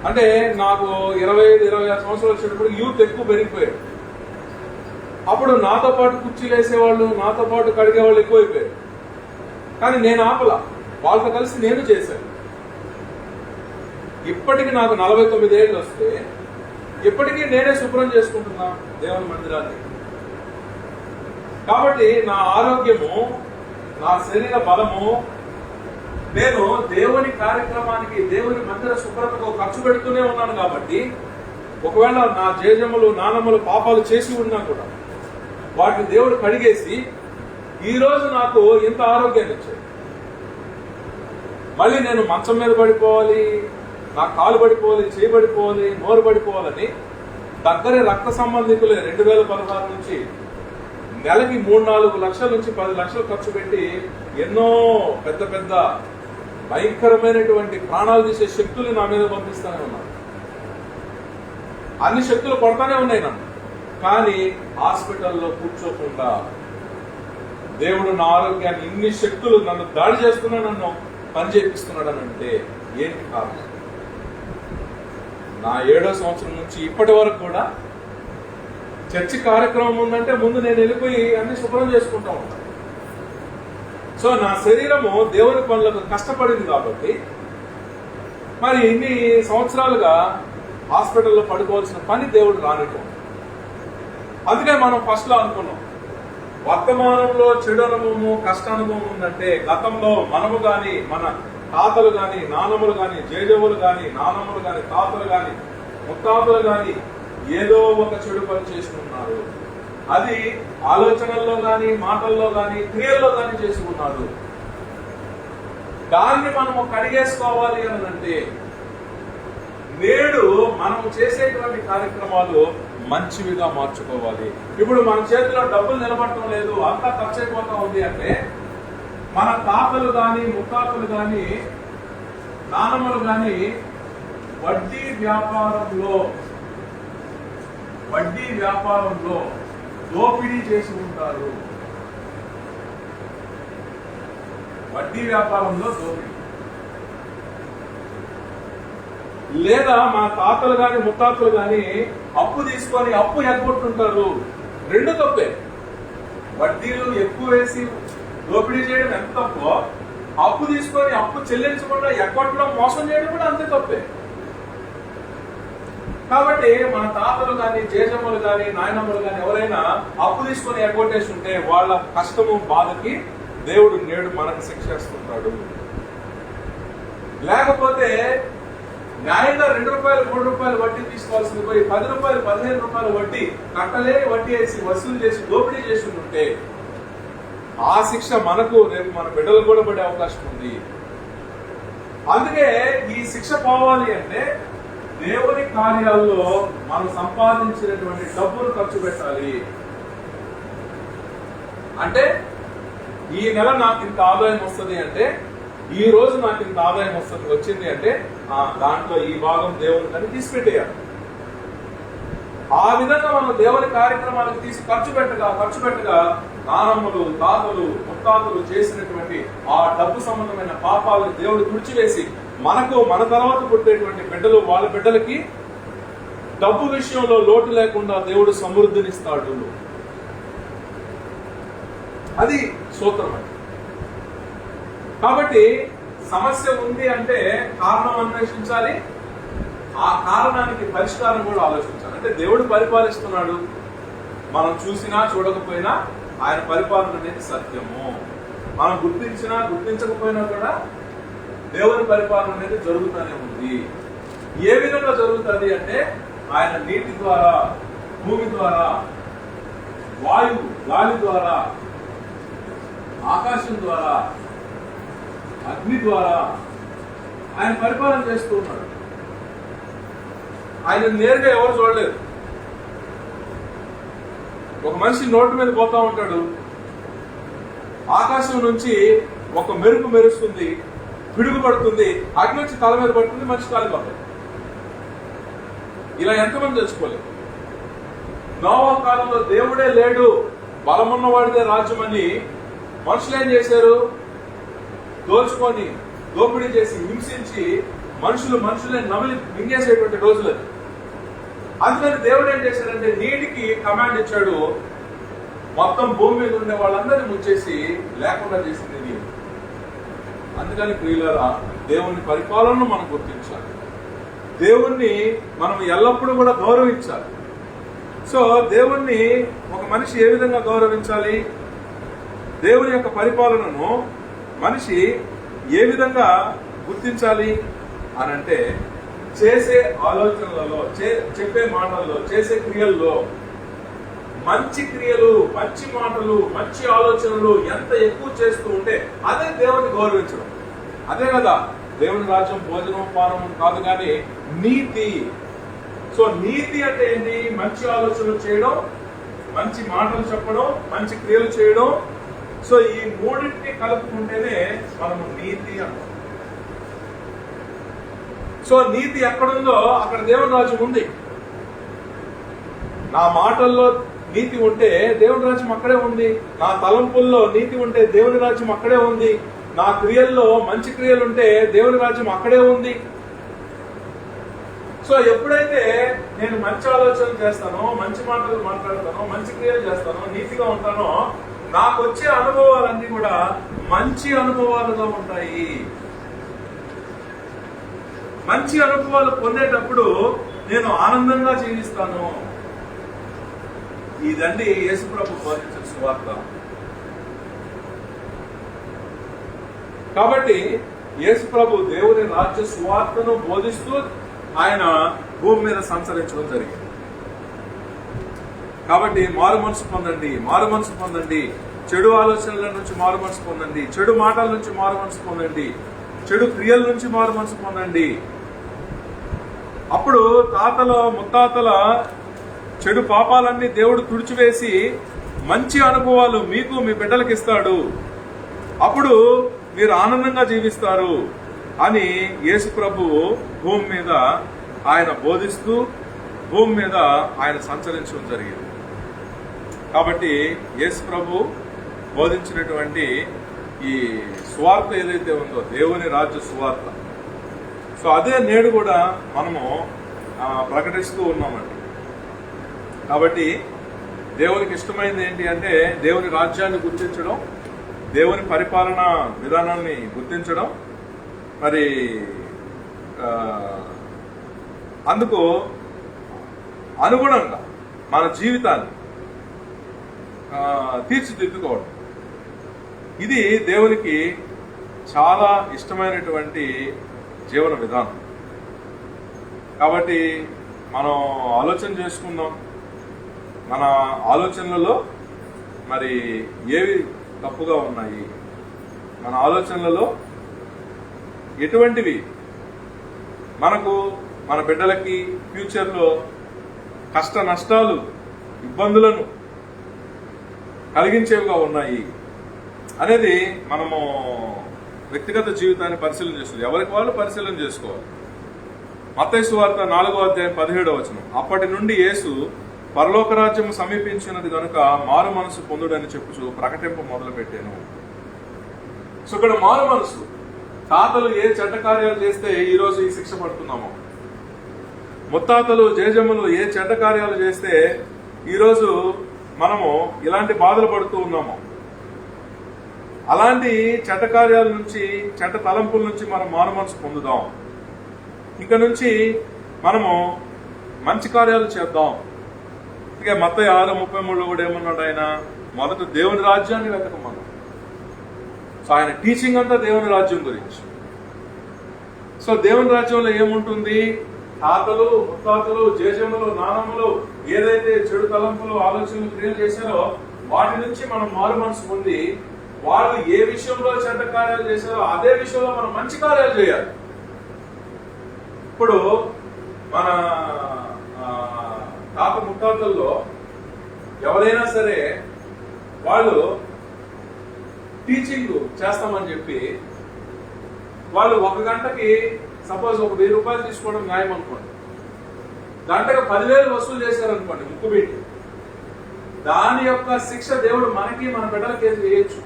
అంటే నాకు 25-26 సంవత్సరాలు వచ్చేటప్పుడు యూత్ ఎక్కువ పెరిగిపోయారు. అప్పుడు నాతో పాటు కుర్చీలు వేసేవాళ్ళు, నాతో పాటు కడిగేవాళ్ళు ఎక్కువైపోయారు. కానీ నేను ఆపలా, వాళ్ళతో కలిసి నేను చేశాను. ఇప్పటికి నాకు 49 ఏళ్ళు వస్తే ఇప్పటికీ నేనే శుభ్రం చేసుకుంటున్నా దేవుని మందిరాన్ని. కాబట్టి నా ఆరోగ్యము, నా శరీర బలము నేను దేవుని కార్యక్రమానికి, దేవుని మందిర శుభ్రతకు ఖర్చు పెడుతూనే ఉన్నాను. కాబట్టి ఒకవేళ నా జేజములు నానమ్మలు పాపాలు చేసి ఉన్నా కూడా వాటిని దేవుడు కడిగేసి ఈ రోజు నాకు ఇంత ఆరోగ్యాన్ని ఇచ్చాడు. మళ్ళీ నేను మంచం మీద పడిపోవాలి, నా కాలు పడిపోవాలి, చేయి పడిపోవాలి, నోరు పడిపోవాలని దగ్గరే రక్త సంబంధికులే 2016 నుంచి నెలకి 3-4 లక్షల నుంచి 10 లక్షలు ఖర్చు పెట్టి ఎన్నో పెద్ద పెద్ద భయంకరమైనటువంటి ప్రాణాలు తీసే శక్తులు నా మీద పంపిస్తానే ఉన్నారు. అన్ని శక్తులు కొడతానే ఉన్నాయి నన్ను. కానీ హాస్పిటల్లో కూర్చోకుండా దేవుడు నా ఆరోగ్యాన్ని, ఇన్ని శక్తులు నన్ను దాడి చేస్తున్నా నన్ను పని చేపిస్తున్నాడు అని అంటే ఏంటి కారణం? నా 7వ సంవత్సరం నుంచి ఇప్పటి వరకు కూడా చర్చి కార్యక్రమం ఉందంటే ముందు నేను వెళ్ళిపోయి అన్ని శుభ్రం చేసుకుంటా ఉంటాను. సో నా శరీరము దేవుని పనులకు కష్టపడింది కాబట్టి మరి ఇన్ని సంవత్సరాలుగా హాస్పిటల్లో పడుకోవాల్సిన పని దేవుడు రానివ్వడం. అందుకే మనం ఫస్ట్ లో అనుకున్నాం, వర్తమానంలో చెడు అనుభవము, కష్ట అనుభవం ఉందంటే గతంలో మనము గాని, మన తాతలు గాని, నానమ్మలు గాని, జేజవులు గాని, నానమ్మలు గాని, తాతలు గాని, ముత్తాతలు గాని ఏదో ఒక చెడు పని చేసి ఉన్నారు. అది ఆలోచనల్లో గాని, మాటల్లో గాని, క్రియల్లో గాని చేసి ఉన్నారు. దాన్ని మనము కడిగేసుకోవాలి అని అంటే నేడు మనము చేసేటువంటి కార్యక్రమాలు మంచివిగా మార్చుకోవాలి. ఇప్పుడు మన చేతిలో డబ్బులు నిలబడటం లేదు, అంతా ఖర్చు అయిపోతా ఉంది అంటే మన తాతలు గాని, ముత్తాతలు గాని, నానమ్మలు గాని వడ్డీ వ్యాపారంలో దోపిడీ చేసి ఉంటారు. వడ్డీ వ్యాపారంలో దోపిడీ. లేదా మన తాతలు గాని, ముత్తాతలు గాని అప్పు తీసుకొని అప్పు ఎగ్గొట్టుంటారు. రెండు తప్పే. వడ్డీలు ఎక్కువ వేసి దోపిడీ చేయడం ఎంత తప్పో, అప్పు తీసుకొని అప్పు చెల్లించకుండా ఎగ్గొట్టడం, మోసం చేయడం కూడా అంతే తప్పే. కాబట్టి మన తాతలు గాని, జేజమ్మలు గాని, నాయనమ్మలు గాని ఎవరైనా అప్పు తీసుకొని ఎగ్గొట్టేసి ఉంటే వాళ్ళ కష్టము, బాధకి దేవుడు నేడు మనకు శిక్షిస్తుంటాడు. లేకపోతే న్యాయంగా 2 రూపాయలు 3 రూపాయలు వడ్డీ తీసుకోవాల్సింది పోయి 10 రూపాయలు 15 రూపాయలు వడ్డీ కట్టలేని వడ్డీ వేసి వసూలు చేసి దోపిడీ చేసి ఉంటే ఆ శిక్ష మనకు, రేపు మన బిడ్డలు కూడా పడే అవకాశం ఉంది. అందుకే ఈ శిక్ష పోవాలి అంటే దేవుని కార్యాల్లో మనం సంపాదించినటువంటి డబ్బును ఖర్చు పెట్టాలి. అంటే ఈ నెల నాకు ఇంత ఆదాయం వస్తుంది అంటే, ఈ రోజు నాకు ఇంత ఆదాయం వచ్చింది అంటే దాంట్లో ఈ భాగం దేవునికి తీసి పెట్టేయాలి. ఆ విధంగా మనం దేవుని కార్యక్రమాలకు తీసి ఖర్చు పెట్టగా నానమ్మలు, తాతలు, ముత్తాతలు చేసినటువంటి ఆ డబ్బు సంబంధమైన పాపాలను దేవుడు తుడిచివేసి మనకు, మన తర్వాత పుట్టేటువంటి బిడ్డలు, వాళ్ళ బిడ్డలకి డబ్బు విషయంలో లోటు లేకుండా దేవుడు సమృద్ధినిస్తాడు. అది సూత్రం. కాబట్టి సమస్య ఉంది అంటే కారణం అన్వేషించాలి, ఆ కారణానికి పరిష్కారం కూడా ఆలోచించాలి. అంటే దేవుడు పరిపాలిస్తున్నాడు, మనం చూసినా చూడకపోయినా ఆయన పరిపాలన అనేది సత్యము. మనం గుర్తించినా గుర్తించకపోయినా కూడా దేవుని పరిపాలన అనేది జరుగుతూనే ఉంది. ఏ విధంగా జరుగుతుంది అంటే ఆయన నీటి ద్వారా, భూమి ద్వారా, వాయువు గాలి ద్వారా, ఆకాశం ద్వారా, అగ్ని ద్వారా ఆయన పరిపాలన చేస్తూ ఉన్నాడు. ఆయన నేరుగా ఎవరు చూడలేదు. ఒక మనిషి నోటి మీద పోతా ఉంటాడు, ఆకాశం నుంచి ఒక మెరుపు మెరుస్తుంది, పిడుగు పడుతుంది, అగ్ని వచ్చి తల మీద పడుతుంది, మనిషి కాలిపోతుంది. ఇలా ఎంతమంది తెలుసుకోలేదు. నోవా కాలంలో దేవుడే లేడు, బలమున్న వాడిదే రాజ్యం అని మనుషులు ఏం చేశారు? దోచుకొని దోపిడీ చేసి హింసించి మనుషులే నమిలి మింగేసేటువంటి రోజులు. అందుకని దేవుడు ఏం చేశాడంటే నీటికి కమాండ్ ఇచ్చాడు, మొత్తం భూమి మీద ఉండే వాళ్ళందరినీ ముంచేసి లేకుండా చేసింది నీరు. అందుకని ప్రియులారా, దేవుని పరిపాలనను మనం గుర్తించాలి, దేవుణ్ణి మనం ఎల్లప్పుడూ కూడా గౌరవించాలి. సో దేవుణ్ణి ఒక మనిషి ఏ విధంగా గౌరవించాలి? దేవుని యొక్క పరిపాలనను మనిషి ఏ విధంగా గుర్తించాలి అని అంటే, చేసే ఆలోచనలలో, చెప్పే మాటల్లో, చేసే క్రియల్లో మంచి క్రియలు, మంచి మాటలు, మంచి ఆలోచనలు ఎంత ఎక్కువ చేస్తూ ఉంటే అదే దేవుని గౌరవించడం. అదే కదా దేవుని రాజ్యం. భోజనం పానం కాదు కానీ నీతి. సో నీతి అంటే ఏంటి? మంచి ఆలోచనలు చేయడం, మంచి మాటలు చెప్పడం, మంచి క్రియలు చేయడం. సో ఈ మూడింటిని కలుపుకుంటేనే మనము నీతి అంటాం. సో నీతి ఎక్కడుందో అక్కడ దేవుని రాజ్యం ఉంది. నా మాటల్లో నీతి ఉంటే దేవుని రాజ్యం అక్కడే ఉంది. నా తలంపుల్లో నీతి ఉంటే దేవుని రాజ్యం అక్కడే ఉంది. నా క్రియల్లో మంచి క్రియలు ఉంటే దేవుని రాజ్యం అక్కడే ఉంది. సో ఎప్పుడైతే నేను మంచి ఆలోచనలు చేస్తానో, మంచి మాటలు మాట్లాడతానో, మంచి క్రియలు చేస్తానో, నీతిగా ఉంటానో, నాకు వచ్చే అనుభవాలన్నీ కూడా మంచి అనుభవాలుగా ఉంటాయి. మంచి అనుభవాలు పొందేటప్పుడు నేను ఆనందంగా జీవిస్తాను. ఇదండి యేసుప్రభు బోధించిన సువార్త. కాబట్టి యేసుప్రభు దేవుని రాజ్య సువార్తను బోధిస్తూ ఆయన భూమి మీద సంచరించడం జరిగింది. కాబట్టి మారు మనసు పొందండి, మారు మనసు పొందండి, చెడు ఆలోచనల నుంచి మారు మనసు పొందండి, చెడు మాటల నుంచి మారు మనసు పొందండి, చెడు క్రియల నుంచి మారు మనసు పొందండి. అప్పుడు తాతల ముత్తాతల చెడు పాపాలన్నీ దేవుడు తుడిచివేసి మంచి అనుభవాలు మీకు మీ బిడ్డలకు ఇస్తాడు. అప్పుడు మీరు ఆనందంగా జీవిస్తారు అని యేసు ప్రభువు భూమి మీద ఆయన బోధిస్తూ భూమి మీద ఆయన సంచరించడం జరిగింది. కాబట్టి యేసు ప్రభు బోధించినటువంటి ఈ సువార్త ఏదైతే ఉందో, దేవుని రాజ్య సువార్త, సో అదే నేడు కూడా మనము ప్రకటిస్తూ ఉన్నామండి. కాబట్టి దేవునికి ఇష్టమైనది ఏంటి అంటే దేవుని రాజ్యాన్ని గుర్తించడం, దేవుని పరిపాలన విధానాన్ని గుర్తించడం. మరి అందుకు అనుగుణంగా మన జీవితాన్ని తీర్చిదిద్దుకోవడం, ఇది దేవునికి చాలా ఇష్టమైనటువంటి జీవన విధానం. కాబట్టి మనం ఆలోచన చేసుకుందాం, మన ఆలోచనలలో మరి ఏవి తప్పుగా ఉన్నాయి, మన ఆలోచనలలో ఎటువంటివి మనకు మన బిడ్డలకి ఫ్యూచర్లో కష్ట నష్టాలు ఇబ్బందులను కలిగించేవిగా ఉన్నాయి అనేది మనము వ్యక్తిగత జీవితాన్ని పరిశీలన చేస్తుంది. ఎవరికి వాళ్ళు పరిశీలన చేసుకోవాలి. మత్తయి సువార్త 4వ అధ్యాయం 17వ వచనం, అప్పటి నుండి యేసు పరలోక రాజ్యం సమీపించినది కనుక మారు మనసు పొందుడని చెప్పుచు ప్రకటింపు మొదలు పెట్టాను. సో ఇక్కడ మారు మనసు, తాతలు ఏ చెడ్డ కార్యాలు చేస్తే ఈరోజు ఈ శిక్ష పడుతున్నామో, ముత్తాతలు జేజమ్మలు ఏ చెడ్డ కార్యాలు చేస్తే ఈరోజు మనము ఇలాంటి బాధలు పడుతూ ఉన్నాము, అలాంటి చెడ్డ కార్యాల నుంచి, చెడ్డ తలంపుల నుంచి మనం మారు మనసు పొందుదాం. ఇక నుంచి మనము మంచి కార్యాలు చేద్దాం. ఇక మత్తయి 6:33 కూడా ఏమన్నాడు ఆయన? మొదట దేవుని రాజ్యాన్ని వెతకమన్నాడు. సో ఆయన టీచింగ్ అంతా దేవుని రాజ్యం గురించి. సో దేవుని రాజ్యంలో ఏముంటుంది? తాతలు, ముత్తాతలు, జేజమ్మలు, నానమ్మలు ఏదైతే చెడు తలంపులు, ఆలోచనలు, క్రియలు చేశారో వాటి నుంచి మనం మారు మనసు పొంది వాళ్ళు ఏ విషయంలో చెడ్డ కార్యాలు చేశారో అదే విషయంలో మనం మంచి కార్యాలు చేయాలి. ఇప్పుడు మన తాత ముత్తాతల్లో ఎవరైనా సరే వాళ్ళు టీచింగ్ చేస్తామని చెప్పి వాళ్ళు 1 గంటకి సపోజ్ ఒక 1000 రూపాయలు తీసుకోవడం న్యాయం అనుకోండి, గంటకు 10,000 వసూలు చేశారనుకోండి ముక్కు పెట్టి, దాని యొక్క శిక్ష దేవుడు మనకి మన బిడ్డలకి వేయచ్చు.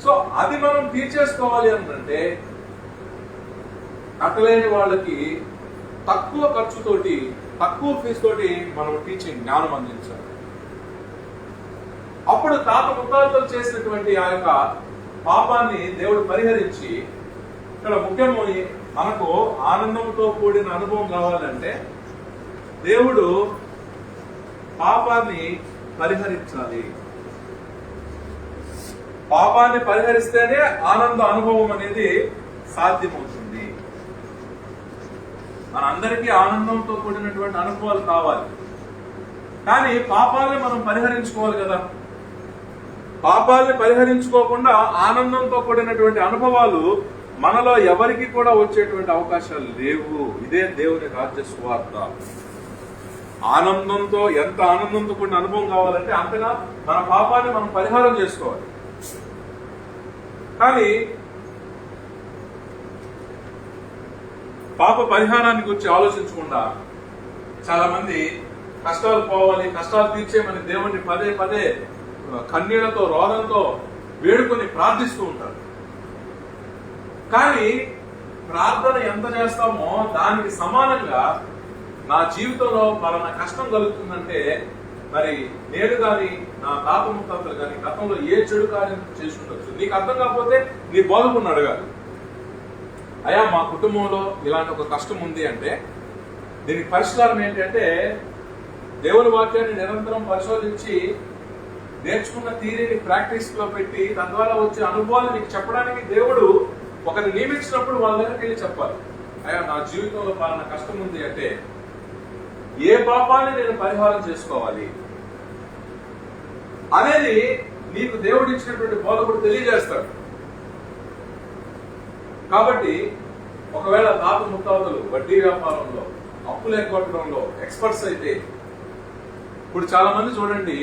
సో అది మనం తీర్చేసుకోవాలి అంటే కట్టలేని వాళ్ళకి తక్కువ ఖర్చుతోటి తక్కువ ఫీజుతోటి మనం టీచింగ్ జ్ఞానం అందించాలి. అప్పుడు తాత ముత్తాతలు చేసినటువంటి ఆ యొక్క పాపాన్ని దేవుడు పరిహరించి, ఇక్కడ ముఖ్యము మనకు ఆనందంతో కూడిన అనుభవం కావాలంటే దేవుడు పాపాన్ని పరిహరించాలి. పాపాన్ని పరిహరిస్తేనే ఆనంద అనుభవం అనేది సాధ్యమవుతుంది. మనందరికీ ఆనందంతో కూడినటువంటి అనుభవాలు కావాలి, కానీ పాపాలని మనం పరిహరించుకోవాలి కదా. పాపాలని పరిహరించుకోకుండా ఆనందంతో కూడినటువంటి అనుభవాలు మనలో ఎవరికి కూడా వచ్చేటువంటి అవకాశాలు లేవు. ఇదే దేవుని రాజ్య సువార్త. ఆనందంతో, ఎంత ఆనందంతో కూడిన అనుభవం కావాలంటే అంతగా మన పాపాన్ని మనం పరిహారం చేసుకోవాలి. కానీ పాప పరిహారాన్ని గురించి ఆలోచించకుండా చాలా మంది కష్టాలు పోవాలి, కష్టాలు తీర్చేయమని దేవుణ్ణి పదే పదే కన్నీళ్లతో రోదంతో వేడుకొని ప్రార్థిస్తూ ఉంటారు. కానీ ప్రార్థన ఎంత చేస్తామో దానికి సమానంగా నా జీవితంలో పలానా కష్టం కలుగుతుందంటే, మరి నేడు కానీ నా తాత ముత్తాతలు కానీ గతంలో ఏ చెడు కార్యం చేసి ఉండొచ్చు. నీకు అర్థం కాకపోతే నీ బోధకుని అడగాలి, అయ్యా మా కుటుంబంలో ఇలాంటి ఒక కష్టం ఉంది అంటే దీనికి పరిష్కారం ఏంటంటే దేవుని వాక్యాన్ని నిరంతరం పరిశోధించి నేర్చుకున్న థియరీని ప్రాక్టీస్ లో పెట్టి తద్వారా వచ్చే అనుభవాలు నీకు చెప్పడానికి దేవుడు ఒకరిని నియమించినప్పుడు వాళ్ళ దగ్గరికి వెళ్ళి చెప్పాలి. అయ్యా నా జీవితంలో పలానా కష్టం ఉంది అంటే ఏ పాపాన్ని నేను పరిహారం చేసుకోవాలి అనేది నీకు దేవుడు ఇచ్చినటువంటి బోధకుడు తెలియజేస్తాడు. కాబట్టి ఒకవేళ తాత ముత్తాతలు వడ్డీ వ్యాపారంలో, అప్పులు ఎగ్గొట్టడంలో ఎక్స్పర్ట్స్ అయితే, ఇప్పుడు చాలా మంది చూడండి,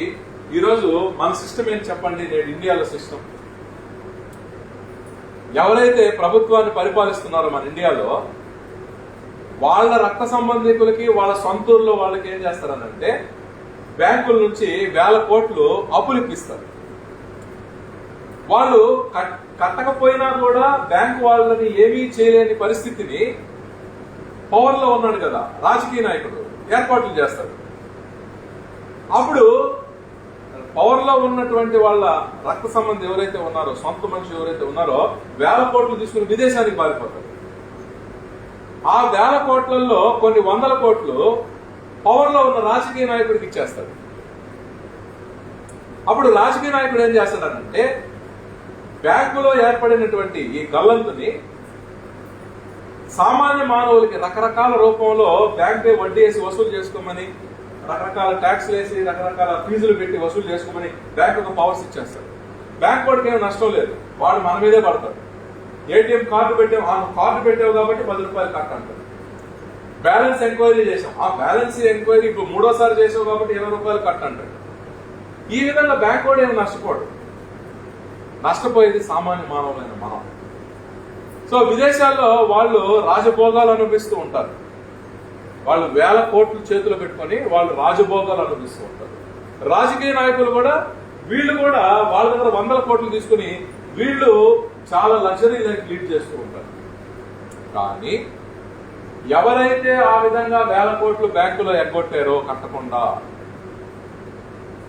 ఈరోజు మన సిస్టమ్ ఏంటి చెప్పండి, నేడు ఇండియాలో సిస్టమ్ ఎవరైతే ప్రభుత్వాన్ని పరిపాలిస్తున్నారో మన ఇండియాలో, వాళ్ళ రక్త సంబంధికులకి వాళ్ళ సొంత ఊర్లో వాళ్ళకి ఏం చేస్తారనంటే బ్యాంకుల నుంచి 1000 కోట్లు అప్పులు ఇప్పిస్తారు. వాళ్ళు కట్టకపోయినా కూడా బ్యాంకు వాళ్ళని ఏమీ చేయలేని పరిస్థితిని పవర్ లో ఉన్నాడు కదా రాజకీయ నాయకుడు ఏర్పాట్లు చేస్తాడు. అప్పుడు పవర్ లో ఉన్నటువంటి వాళ్ళ రక్త సంబంధం ఎవరైతే ఉన్నారో, సొంత మనిషి ఎవరైతే ఉన్నారో 1000 కోట్లు తీసుకుని విదేశానికి పారిపోతారు. ఆ 1000 కోట్లలో కొన్ని 100 కోట్లు పవర్ లో ఉన్న రాజకీయ నాయకుడికి ఇచ్చేస్తాడు. అప్పుడు రాజకీయ నాయకుడు ఏం చేస్తాడంటే బ్యాంకులో ఏర్పడినటువంటి ఈ గల్లంతుని సామాన్య మానవులకి రకరకాల రూపంలో బ్యాంకే వడ్డీ వేసి వసూలు చేసుకోమని, రకరకాల ట్యాక్స్లు వేసి రకరకాల ఫీజులు పెట్టి వసూలు చేసుకోమని బ్యాంకు పవర్స్ ఇచ్చేస్తాడు. బ్యాంక్ వాడికి ఏమి నష్టం లేదు, వాడు మన మీదే పడతాడు. ఏటీఎం కార్డు పెట్టావు కాబట్టి 10 రూపాయలు కట్ అంటాడు. బ్యాలెన్స్ ఎంక్వైరీ చేసాం, ఆ బ్యాలెన్స్ ఎంక్వైరీ ఇప్పుడు 3వ సారి చేసావు కాబట్టి 20 రూపాయలు కట్ అంటాడు. ఈ విధంగా బ్యాంక్ వాడు ఏమి నష్టపోడు, నష్టపోయేది సామాన్య మానవులైన మనం. సో విదేశాల్లో వాళ్ళు రాజభోగాలు అనుభవిస్తూ ఉంటారు. వాళ్ళు 1000 కోట్లు చేతులు పెట్టుకొని వాళ్ళు రాజభోగాలు అనుభవిస్తూ ఉంటారు. రాజకీయ నాయకులు కూడా వీళ్ళు కూడా వాళ్ళ దగ్గర 100 కోట్లు తీసుకుని వీళ్ళు చాలా లగ్జరీ లైఫ్ లీడ్ చేస్తూ ఉంటారు. కానీ ఎవరైతే ఆ విధంగా 1000 కోట్లు బ్యాంకులో ఎగ్గొట్టారో కట్టకుండా,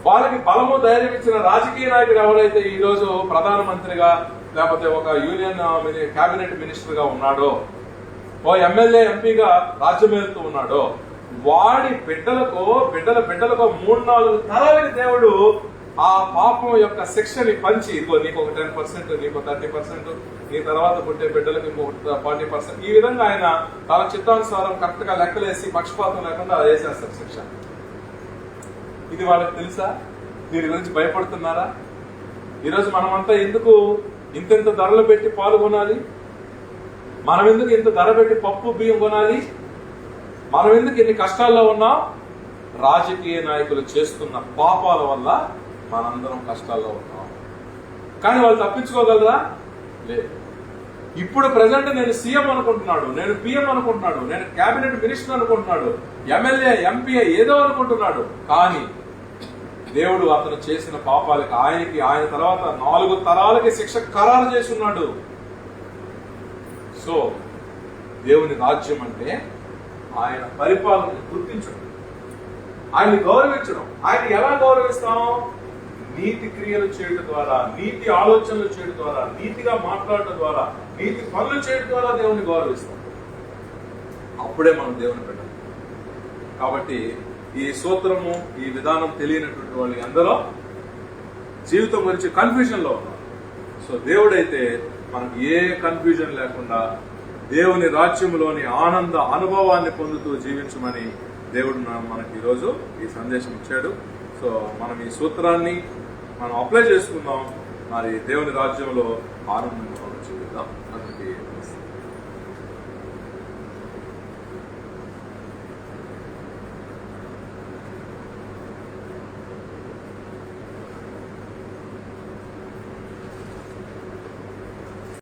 వాళ్ళకి బలము ధైర్యం ఇచ్చిన రాజకీయ నాయకుడు ఎవరైతే ఈ రోజు ప్రధానమంత్రిగా లేకపోతే ఒక యూనియన్ కేబినెట్ మినిస్టర్ గా ఉన్నాడో, ఓ ఎమ్మెల్యే ఎంపీగా రాజ్యమేలుతూ ఉన్నాడో, వాడి బిడ్డలకు 3-4 తరాలకి దేవుడు ఆ పాపం యొక్క శిక్షని పంచి, ఇదిగో నీకు ఒక 10%, నీకు 30%, నీ తర్వాత పుట్టే బిడ్డలకు ఇంకొక 40%, ఈ విధంగా ఆయన తన చిత్తానుసారం కరెక్ట్ గా లెక్కలేసి పక్షపాతం లేకుండా వేసేస్తారు శిక్ష. ఇది వాళ్ళకి తెలుసా? దీని గురించి భయపడుతున్నారా? ఈరోజు మనమంతా ఎందుకు ఇంత ధరలు పెట్టి పాలు కొనాలి? మనం ఎందుకు ఇంత ధర పెట్టి పప్పు బియ్యం కొనాలి? మనం ఎందుకు ఇన్ని కష్టాల్లో ఉన్నాం? రాజకీయ నాయకులు చేస్తున్న పాపాల వల్ల మనందరం కష్టాల్లో ఉన్నాం. కానీ వాళ్ళు తప్పించుకోగలరా? లేదు. ఇప్పుడు ప్రజెంట్ నేను సీఎం అనుకుంటున్నాడు, నేను పిఎం అనుకుంటున్నాడు, నేను కేబినెట్ మినిస్టర్ అనుకుంటున్నాడు, ఎమ్మెల్యే ఎంపీ ఏదో అనుకుంటున్నాడు. కానీ దేవుడు అతను చేసిన పాపాలకి ఆయన తర్వాత 4 తరాలకి శిక్ష ఖరారు చేసి ఉన్నాడు. సో దేవుని రాజ్యం అంటే ఆయన పరిపాలనని గుర్తించడం, ఆయన్ని గౌరవించడం. ఆయన ఎలా గౌరవిస్తాం? నీతి క్రియలు చేయడం ద్వారా, నీతి ఆలోచనలు చేయడం ద్వారా, నీతిగా మాట్లాడటం ద్వారా, నీతి పనులు చేయడం ద్వారా దేవుని గౌరవిస్తాం. అప్పుడే మనం దేవుని పెట్టాలి. కాబట్టి ఈ సూత్రము, ఈ విధానం తెలియనటువంటి వాళ్ళు అందరూ జీవితం గురించి కన్ఫ్యూజన్ లో ఉన్నారు. సో దేవుడైతే మనకు ఏ కన్ఫ్యూజన్ లేకుండా దేవుని రాజ్యంలోని ఆనంద అనుభవాన్ని పొందుతూ జీవించమని దేవుడు మనకి ఈరోజు ఈ సందేశం ఇచ్చాడు. సో మనం ఈ సూత్రాన్ని మనం అప్లై చేసుకుందాం, మరి దేవుని రాజ్యంలో ఆనందంగా